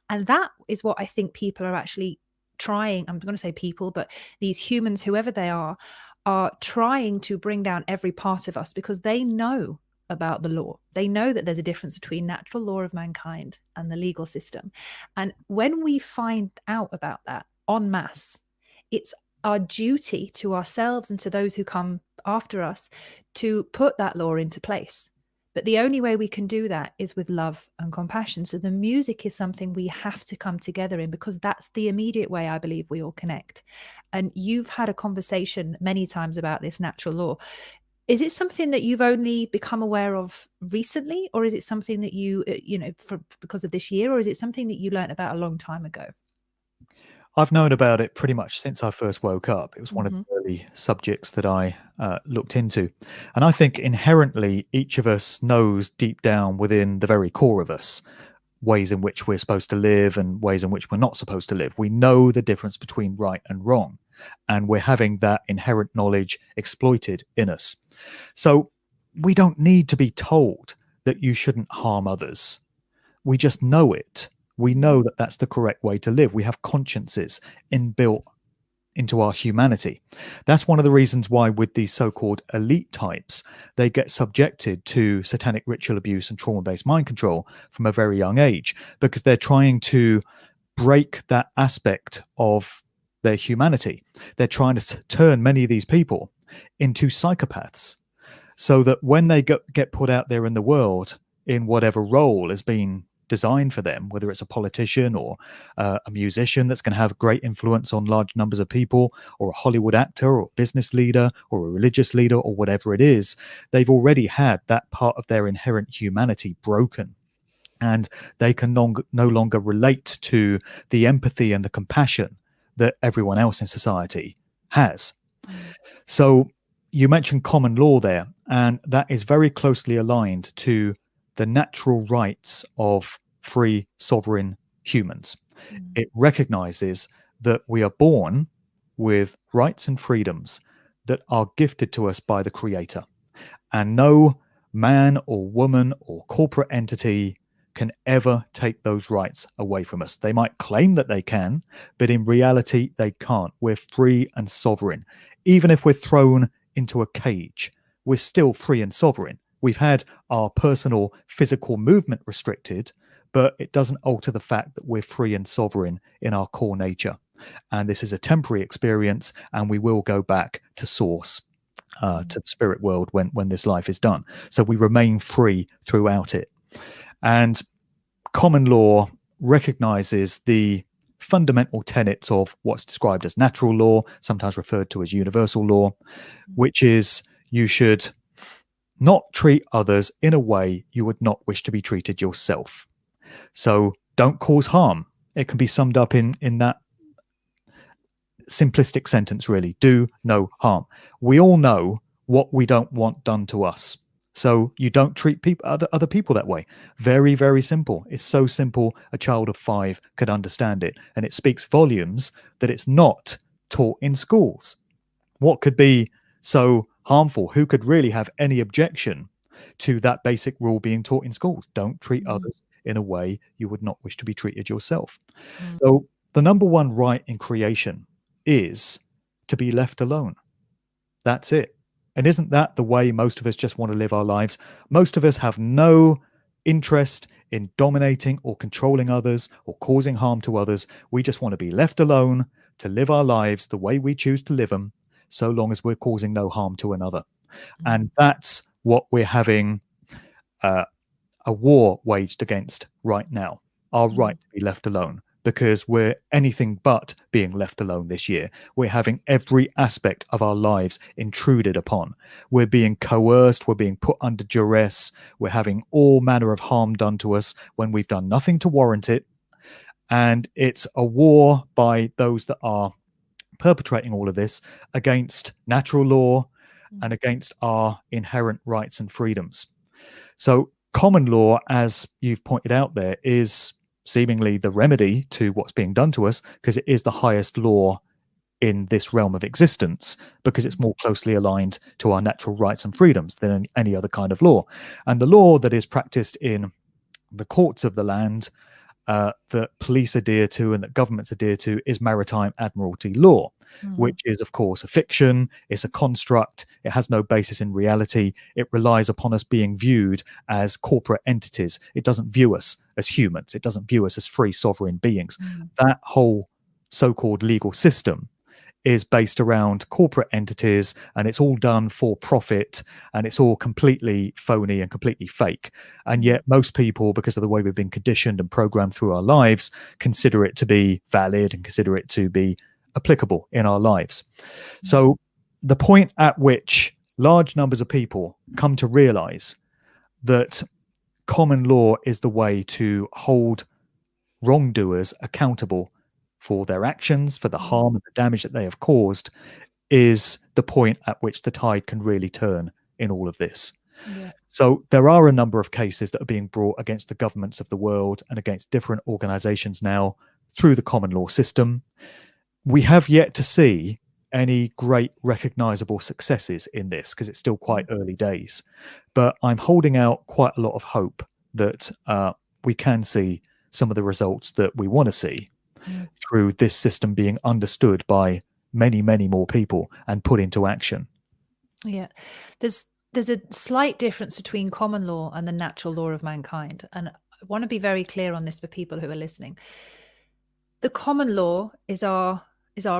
And that is what I think people are actually trying. I'm going to say people, but these humans, whoever they are trying to bring down every part of us, because they know about the law. They know that there's a difference between natural law of mankind and the legal system. And when we find out about that en masse, it's our duty to ourselves and to those who come after us to put that law into place. But the only way we can do that is with love and compassion. So the music is something we have to come together in, because that's the immediate way I believe we all connect. And you've had a conversation many times about this natural law. Is it something that you've only become aware of recently, or is it something that you because of this year, or is it something that you learned about a long time ago? I've known about it pretty much since I first woke up. It was one of the early subjects that I looked into. And I think inherently each of us knows deep down within the very core of us ways in which we're supposed to live and ways in which we're not supposed to live. We know the difference between right and wrong, and we're having that inherent knowledge exploited in us. So we don't need to be told that you shouldn't harm others. We just know it. We know that that's the correct way to live. We have consciences inbuilt into our humanity. That's one of the reasons why with these so-called elite types, they get subjected to satanic ritual abuse and trauma-based mind control from a very young age, because they're trying to break that aspect of their humanity. They're trying to turn many of these people into psychopaths, so that when they get put out there in the world in whatever role has been designed for them, whether it's a politician or a musician that's going to have great influence on large numbers of people, or a Hollywood actor or business leader or a religious leader or whatever it is, they've already had that part of their inherent humanity broken. And they can no longer relate to the empathy and the compassion that everyone else in society has. So you mentioned common law there, and that is very closely aligned to the natural rights of free, sovereign humans. It recognizes that we are born with rights and freedoms that are gifted to us by the Creator, and no man or woman or corporate entity can ever take those rights away from us. They might claim that they can, but in reality, they can't. We're free and sovereign. Even if we're thrown into a cage, we're still free and sovereign. We've had our personal physical movement restricted, but it doesn't alter the fact that we're free and sovereign in our core nature. And this is a temporary experience, and we will go back to source, to the spirit world when this life is done. So we remain free throughout it. And common law recognizes the fundamental tenets of what's described as natural law, sometimes referred to as universal law, which is you should not treat others in a way you would not wish to be treated yourself. So don't cause harm. It can be summed up in that simplistic sentence, really. Do no harm. We all know what we don't want done to us. So you don't treat people other people that way. Very, very simple. It's so simple a child of 5 could understand it. And it speaks volumes that it's not taught in schools. What could be so harmful? Who could really have any objection to that basic rule being taught in schools? Don't treat others in a way you would not wish to be treated yourself. So the number one right in creation is to be left alone. That's it. And isn't that the way most of us just want to live our lives? Most of us have no interest in dominating or controlling others or causing harm to others. We just want to be left alone to live our lives the way we choose to live them, so long as we're causing no harm to another. And that's what we're having a war waged against right now, our right to be left alone. Because we're anything but being left alone this year. We're having every aspect of our lives intruded upon. We're being coerced. We're being put under duress. We're having all manner of harm done to us when we've done nothing to warrant it. And it's a war by those that are perpetrating all of this against natural law and against our inherent rights and freedoms. So common law, as you've pointed out there, is seemingly the remedy to what's being done to us, because it is the highest law in this realm of existence, because it's more closely aligned to our natural rights and freedoms than any other kind of law. And the law that is practiced in the courts of the land, that police adhere to and that governments adhere to, is maritime admiralty law, which is, of course, a fiction. It's a construct. It has no basis in reality. It relies upon us being viewed as corporate entities. It doesn't view us as humans. It doesn't view us as free sovereign beings. That whole so-called legal system is based around corporate entities, and it's all done for profit, and it's all completely phony and completely fake. And yet most people, because of the way we've been conditioned and programmed through our lives, consider it to be valid and consider it to be applicable in our lives. So the point at which large numbers of people come to realize that common law is the way to hold wrongdoers accountable for their actions, for the harm and the damage that they have caused, is the point at which the tide can really turn in all of this. So there are a number of cases that are being brought against the governments of the world and against different organizations now through the common law system. We have yet to see any great recognizable successes in this, because it's still quite early days. But I'm holding out quite a lot of hope that we can see some of the results that we want to see through this system being understood by many, many more people and put into action. Yeah, there's a slight difference between common law and the natural law of mankind, and I want to be very clear on this for people who are listening. The common law is our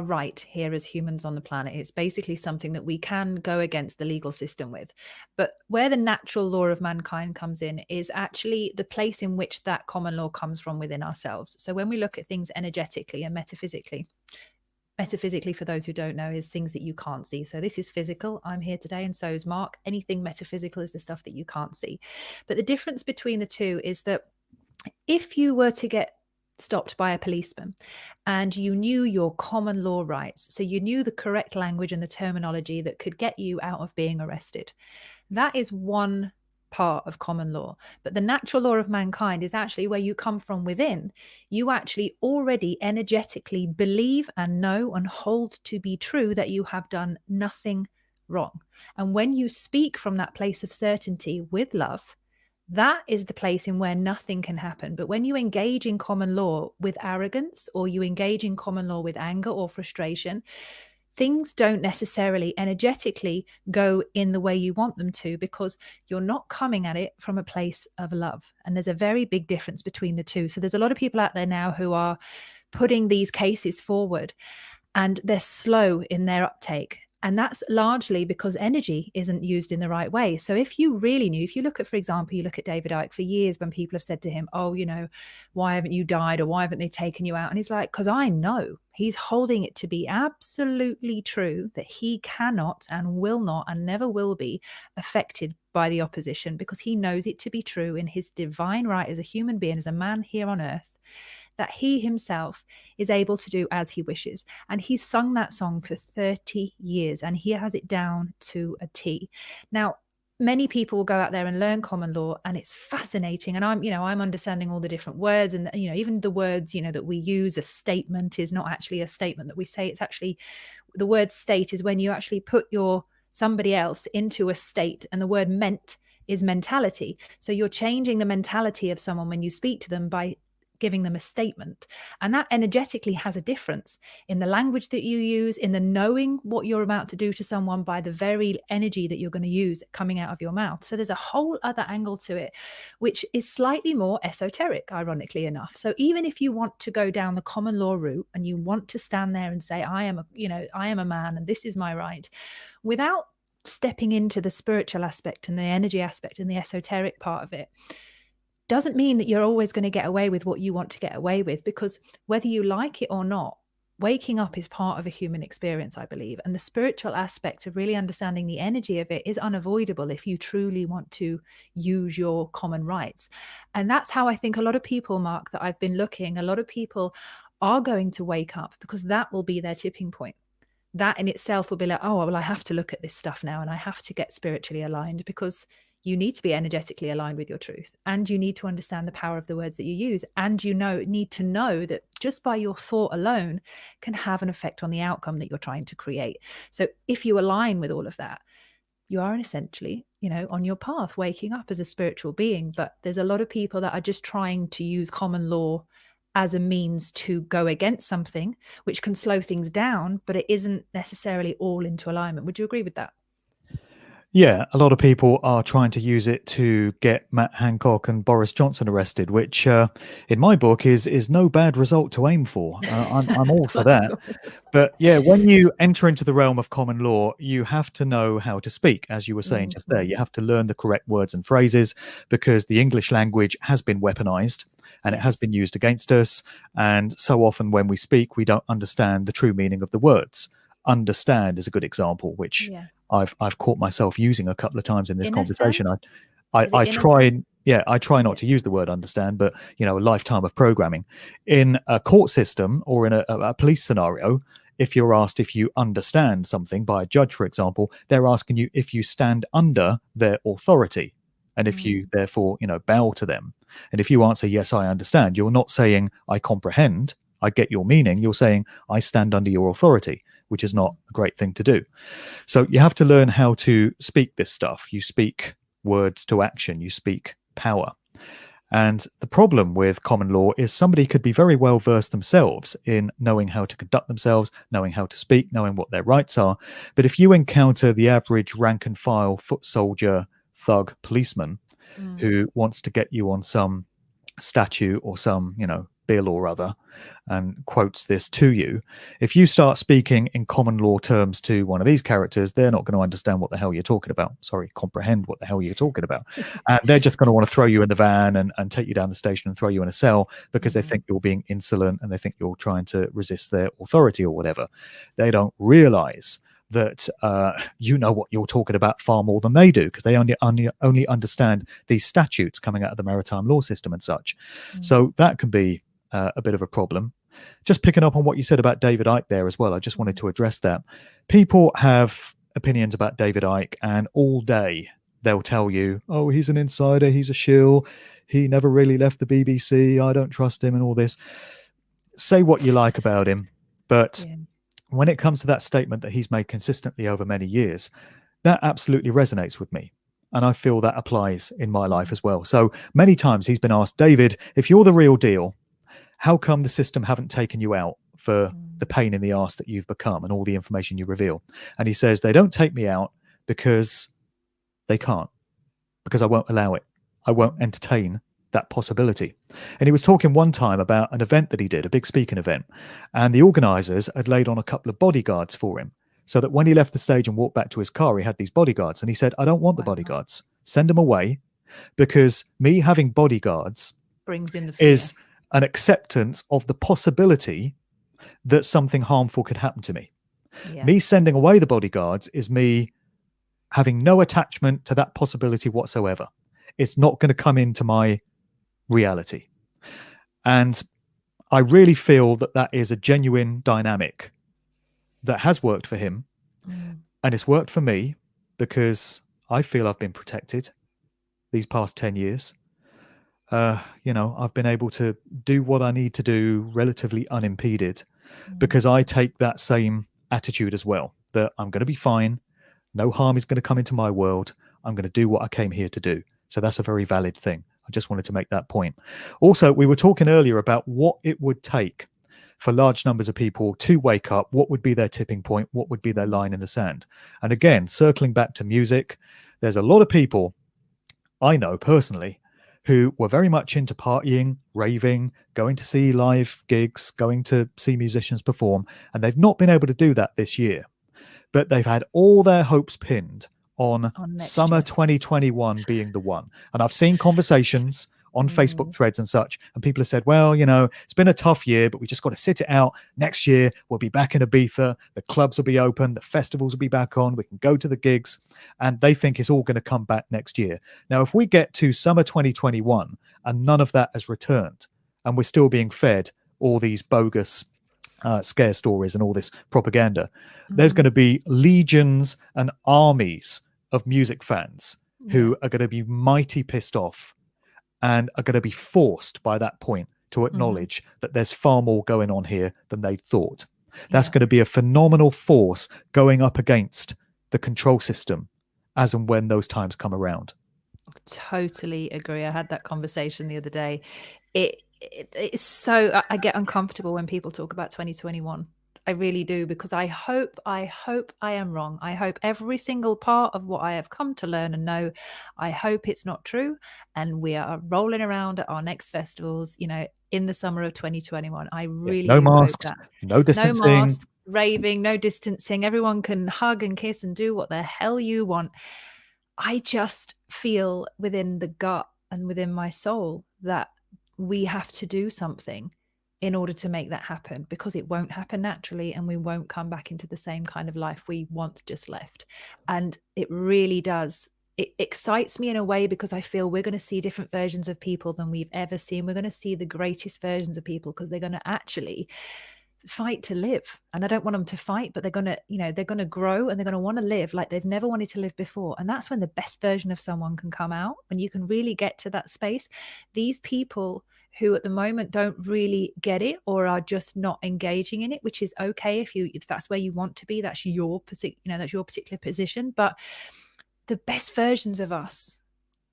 right here as humans on the planet. It's basically something that we can go against the legal system with. But where the natural law of mankind comes in is actually the place in which that common law comes from within ourselves. So when we look at things energetically and metaphysically, for those who don't know, is things that you can't see. So this is physical. I'm here today, and so is Mark. Anything metaphysical is the stuff that you can't see. But the difference between the two is that if you were to get stopped by a policeman and you knew your common law rights, so you knew the correct language and the terminology that could get you out of being arrested, that is one part of common law. But the natural law of mankind is actually where you come from within. You actually already energetically believe and know and hold to be true that you have done nothing wrong. And when you speak from that place of certainty with love, that is the place in where nothing can happen. But when you engage in common law with arrogance, or you engage in common law with anger or frustration, things don't necessarily energetically go in the way you want them to, because you're not coming at it from a place of love. And there's a very big difference between the two. So there's a lot of people out there now who are putting these cases forward, and they're slow in their uptake. And that's largely because energy isn't used in the right way. So if you really knew, if you look at, for example, you look at David Icke, for years when people have said to him, oh, you know, why haven't you died, or why haven't they taken you out? And he's like, because I know. He's holding it to be absolutely true that he cannot and will not and never will be affected by the opposition, because he knows it to be true in his divine right as a human being, as a man here on earth, that he himself is able to do as he wishes. And he's sung that song for 30 years and he has it down to a T. Now, many people will go out there and learn common law, and it's fascinating. And I'm understanding all the different words, and even the words that we use. A statement is not actually a statement that we say. It's actually, the word state is when you actually put somebody else into a state, and the word meant is mentality. So you're changing the mentality of someone when you speak to them by giving them a statement. And that energetically has a difference in the language that you use, in the knowing what you're about to do to someone by the very energy that you're going to use coming out of your mouth. So there's a whole other angle to it, which is slightly more esoteric, ironically enough. So even if you want to go down the common law route and you want to stand there and say, I am a man and this is my right, without stepping into the spiritual aspect and the energy aspect and the esoteric part of it, doesn't mean that you're always going to get away with what you want to get away with, because whether you like it or not, waking up is part of a human experience, I believe. And the spiritual aspect of really understanding the energy of it is unavoidable if you truly want to use your common rights. And that's how I think a lot of people, Mark, that I've been looking, a lot of people are going to wake up, because that will be their tipping point. That in itself will be like, oh, well, I have to look at this stuff now and I have to get spiritually aligned, because you need to be energetically aligned with your truth, and you need to understand the power of the words that you use, and need to know that just by your thought alone can have an effect on the outcome that you're trying to create. So if you align with all of that, you are essentially, on your path, waking up as a spiritual being. But there's a lot of people that are just trying to use common law as a means to go against something, which can slow things down, but it isn't necessarily all into alignment. Would you agree with that? Yeah, a lot of people are trying to use it to get Matt Hancock and Boris Johnson arrested, which in my book is no bad result to aim for. I'm all for that. But yeah, when you enter into the realm of common law, you have to know how to speak, as you were saying just there. You have to learn the correct words and phrases, because the English language has been weaponized and it has been used against us. And so often when we speak, we don't understand the true meaning of the words. Understand is a good example, which I've caught myself using a couple of times in this conversation. I try not to use the word understand, but a lifetime of programming in a court system or in a police scenario. If you're asked if you understand something by a judge, for example, they're asking you if you stand under their authority, and if you therefore bow to them. And if you answer yes, I understand, you're not saying I comprehend, I get your meaning. You're saying I stand under your authority, which is not a great thing to do. So you have to learn how to speak this stuff. You speak words to action. You speak power. And the problem with common law is somebody could be very well versed themselves in knowing how to conduct themselves, knowing how to speak, knowing what their rights are. But if you encounter the average rank and file foot soldier, thug, policeman who wants to get you on some statute or some, bill or other, and quotes this to you, if you start speaking in common law terms to one of these characters, they're not going to understand what the hell you're talking about. Comprehend what the hell you're talking about. And they're just going to want to throw you in the van and take you down the station and throw you in a cell, because they think you're being insolent and they think you're trying to resist their authority or whatever. They don't realize that you know what you're talking about far more than they do, because they only understand these statutes coming out of the maritime law system and such. So that can be a bit of a problem. Just picking up on what you said about David Icke there as well, I just wanted to address that. People have opinions about David Icke, and all day they'll tell you, oh, he's an insider, he's a shill, he never really left the BBC, I don't trust him, and all this. Say what you like about him, but when it comes to that statement that he's made consistently over many years, that absolutely resonates with me. And I feel that applies in my life as well. So many times he's been asked, David, if you're the real deal, how come the system haven't taken you out for the pain in the arse that you've become and all the information you reveal? And he says, they don't take me out because they can't, because I won't allow it. I won't entertain that possibility. And he was talking one time about an event that he did, a big speaking event, and the organizers had laid on a couple of bodyguards for him, so that when he left the stage and walked back to his car, he had these bodyguards. And he said, I don't want the bodyguards. Send them away, because me having bodyguards brings in the fear. Is an acceptance of the possibility that something harmful could happen to me. Me sending away the bodyguards is me having no attachment to that possibility whatsoever. It's not going to come into my reality. And I really feel that that is a genuine dynamic that has worked for him, and it's worked for me, because I feel I've been protected these past 10 years. I've been able to do what I need to do relatively unimpeded, because I take that same attitude as well, that I'm going to be fine. No harm is going to come into my world. I'm going to do what I came here to do. So that's a very valid thing. I just wanted to make that point. Also, we were talking earlier about what it would take for large numbers of people to wake up. What would be their tipping point? What would be their line in the sand? And again, circling back to music, there's a lot of people I know personally who were very much into partying, raving, going to see live gigs, going to see musicians perform, and they've not been able to do that this year. But they've had all their hopes pinned on summer year. 2021 being the one. And I've seen conversations on Facebook threads and such, and people have said, well, it's been a tough year, but we just got to sit it out. Next year, we'll be back in Ibiza. The clubs will be open. The festivals will be back on. We can go to the gigs. And they think it's all going to come back next year. Now, if we get to summer 2021 and none of that has returned, and we're still being fed all these bogus scare stories and all this propaganda, there's going to be legions and armies of music fans who are going to be mighty pissed off and are going to be forced by that point to acknowledge that there's far more going on here than they thought. That's going to be a phenomenal force going up against the control system as and when those times come around. Totally agree. I had that conversation the other day. It's so, I get uncomfortable when people talk about 2021. I really do, because I hope I am wrong. I hope every single part of what I have come to learn and know, I hope it's not true. And we are rolling around at our next festivals, in the summer of 2021. I really no do masks, hope that. no distancing, no masks, raving, no distancing. Everyone can hug and kiss and do what the hell you want. I just feel within the gut and within my soul that we have to do something in order to make that happen, because it won't happen naturally and we won't come back into the same kind of life we once just left. And it really does. It excites me in a way, because I feel we're going to see different versions of people than we've ever seen. We're going to see the greatest versions of people, because they're going to actually fight to live. And I don't want them to fight, but they're going to, they're going to grow and they're going to want to live like they've never wanted to live before. And that's when the best version of someone can come out, when you can really get to that space. These people who at the moment don't really get it or are just not engaging in it, which is okay if that's where you want to be, that's your particular position. But the best versions of us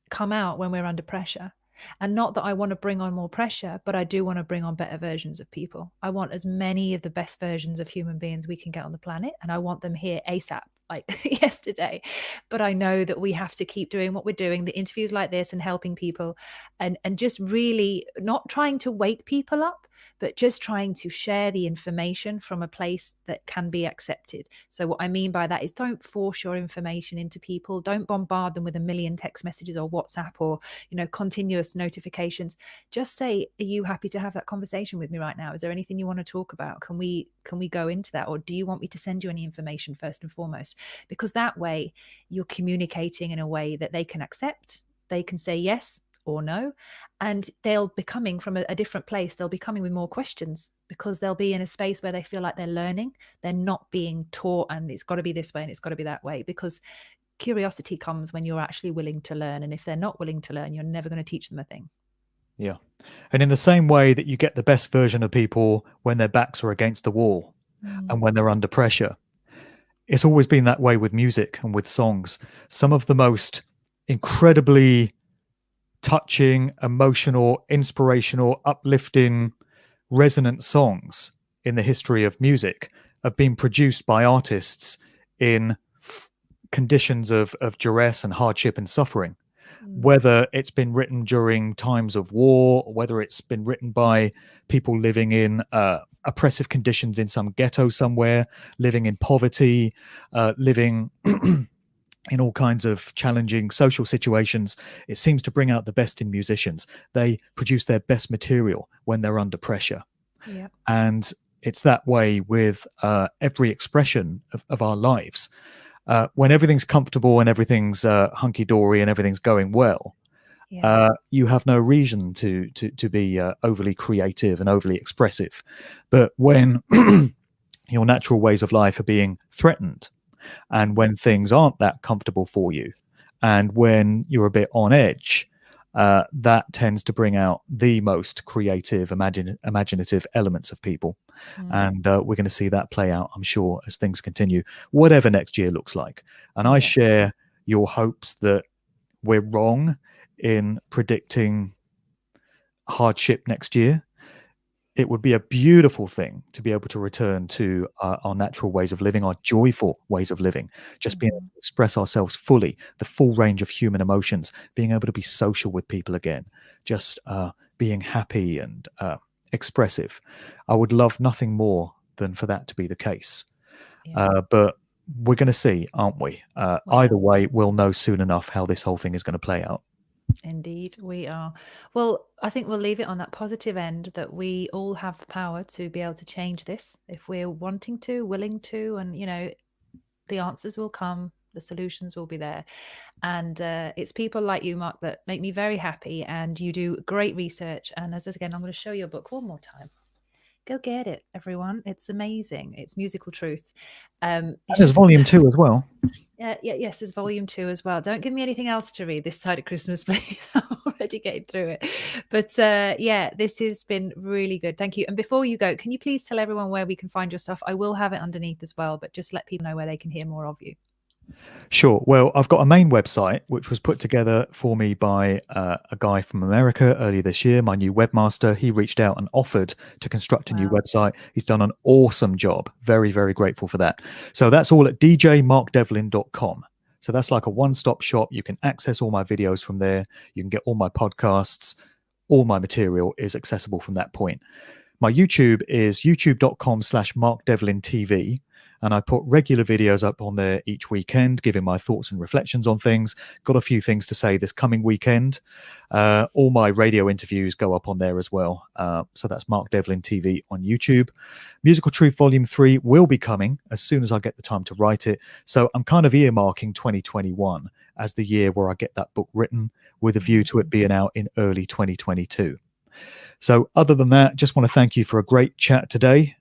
come out when we're under pressure. And not that I want to bring on more pressure, but I do want to bring on better versions of people. I want as many of the best versions of human beings we can get on the planet, and I want them here ASAP, like yesterday. But I know that we have to keep doing what we're doing, the interviews like this, and helping people, and just really not trying to wake people up, but just trying to share the information from a place that can be accepted. So what I mean by that is, don't force your information into people. Don't bombard them with a million text messages or WhatsApp or, continuous notifications. Just say, are you happy to have that conversation with me right now? Is there anything you want to talk about? Can we go into that? Or do you want me to send you any information first and foremost? Because that way you're communicating in a way that they can accept. They can say yes or no, and they'll be coming from a different place. They'll be coming with more questions, because they'll be in a space where they feel like they're learning. They're not being taught, and it's got to be this way and it's got to be that way, because curiosity comes when you're actually willing to learn. And if they're not willing to learn, you're never going to teach them a thing. Yeah. And in the same way that you get the best version of people when their backs are against the wall and when they're under pressure, it's always been that way with music and with songs. Some of the most incredibly touching, emotional, inspirational, uplifting, resonant songs in the history of music have been produced by artists in conditions of duress and hardship and suffering. Whether it's been written during times of war, or whether it's been written by people living in oppressive conditions in some ghetto somewhere, living in poverty, living in all kinds of challenging social situations, it seems to bring out the best in musicians. They produce their best material when they're under pressure. Yeah. And it's that way with every expression of our lives. When everything's comfortable and everything's hunky-dory and everything's going well, you have no reason to be overly creative and overly expressive. But when your natural ways of life are being threatened, and when things aren't that comfortable for you, And when you're a bit on edge, that tends to bring out the most creative, imaginative elements of people. And we're going to see that play out, I'm sure, as things continue, whatever next year looks like. And I share your hopes that we're wrong in predicting hardship next year. It would be a beautiful thing to be able to return to our natural ways of living, our joyful ways of living, just being able to express ourselves fully, the full range of human emotions, being able to be social with people again, just being happy and expressive. I would love nothing more than for that to be the case. But we're going to see, aren't we? Either way, we'll know soon enough how this whole thing is going to play out. Indeed, we are. Well, I think we'll leave it on that positive end that we all have the power to be able to change this if we're wanting to, willing to, and, you know, the answers will come, the solutions will be there. And it's people like you, Mark, that make me very happy, and you do great research. And as again, I'm going to show your book one more time. Go get it, everyone. It's amazing. It's Musical Truth. There's volume 2 as well. Yes, there's volume 2 as well. Don't give me anything else to read this side of Christmas, please. I'm already getting through it. But this has been really good. Thank you. And before you go, can you please tell everyone where we can find your stuff? I will have it underneath as well, but just let people know where they can hear more of you. Sure. Well, I've got a main website, which was put together for me by a guy from America earlier this year, my new webmaster. He reached out and offered to construct a new website. He's done an awesome job. Very, very grateful for that. So that's all at djmarkdevlin.com. So that's like a one-stop shop. You can access all my videos from there. You can get all my podcasts. All my material is accessible from that point. My YouTube is youtube.com/markdevlintv. And I put regular videos up on there each weekend, giving my thoughts and reflections on things. Got a few things to say this coming weekend. All my radio interviews go up on there as well. So that's Mark Devlin TV on YouTube. Musical Truth Volume 3 will be coming as soon as I get the time to write it. So I'm kind of earmarking 2021 as the year where I get that book written, with a view to it being out in early 2022. So other than that, just want to thank you for a great chat today.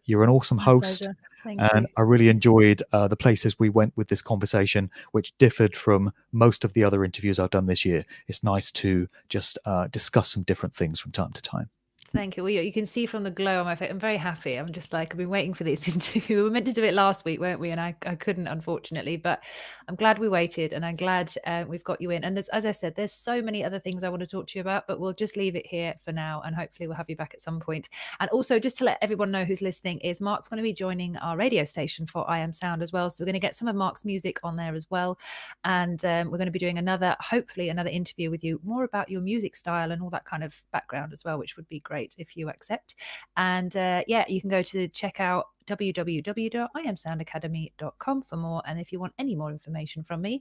You're an awesome host. And I really enjoyed the places we went with this conversation, which differed from most of the other interviews I've done this year. It's nice to just discuss some different things from time to time. Thank you. Well, you can see from the glow on my face, I'm very happy. I'm just like, I've been waiting for this interview. We were meant to do it last week, weren't we? And I couldn't, unfortunately, but I'm glad we waited, and I'm glad we've got you in. And there's, as I said, there's so many other things I want to talk to you about, but we'll just leave it here for now. And hopefully we'll have you back at some point. And also, just to let everyone know who's listening, is Mark's going to be joining our radio station for I Am Sound as well. So we're going to get some of Mark's music on there as well. And we're going to be doing hopefully another interview with you, more about your music style and all that kind of background as well, which would be great if you accept. And you can go to check out www.iamsoundacademy.com for more. And if you want any more information from me,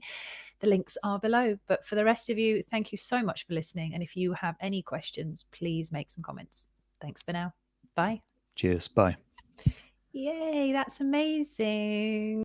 the links are below. But for the rest of you, thank you so much for listening. And if you have any questions, please make some comments. Thanks for now. Bye. Cheers. Bye. Yay, that's amazing.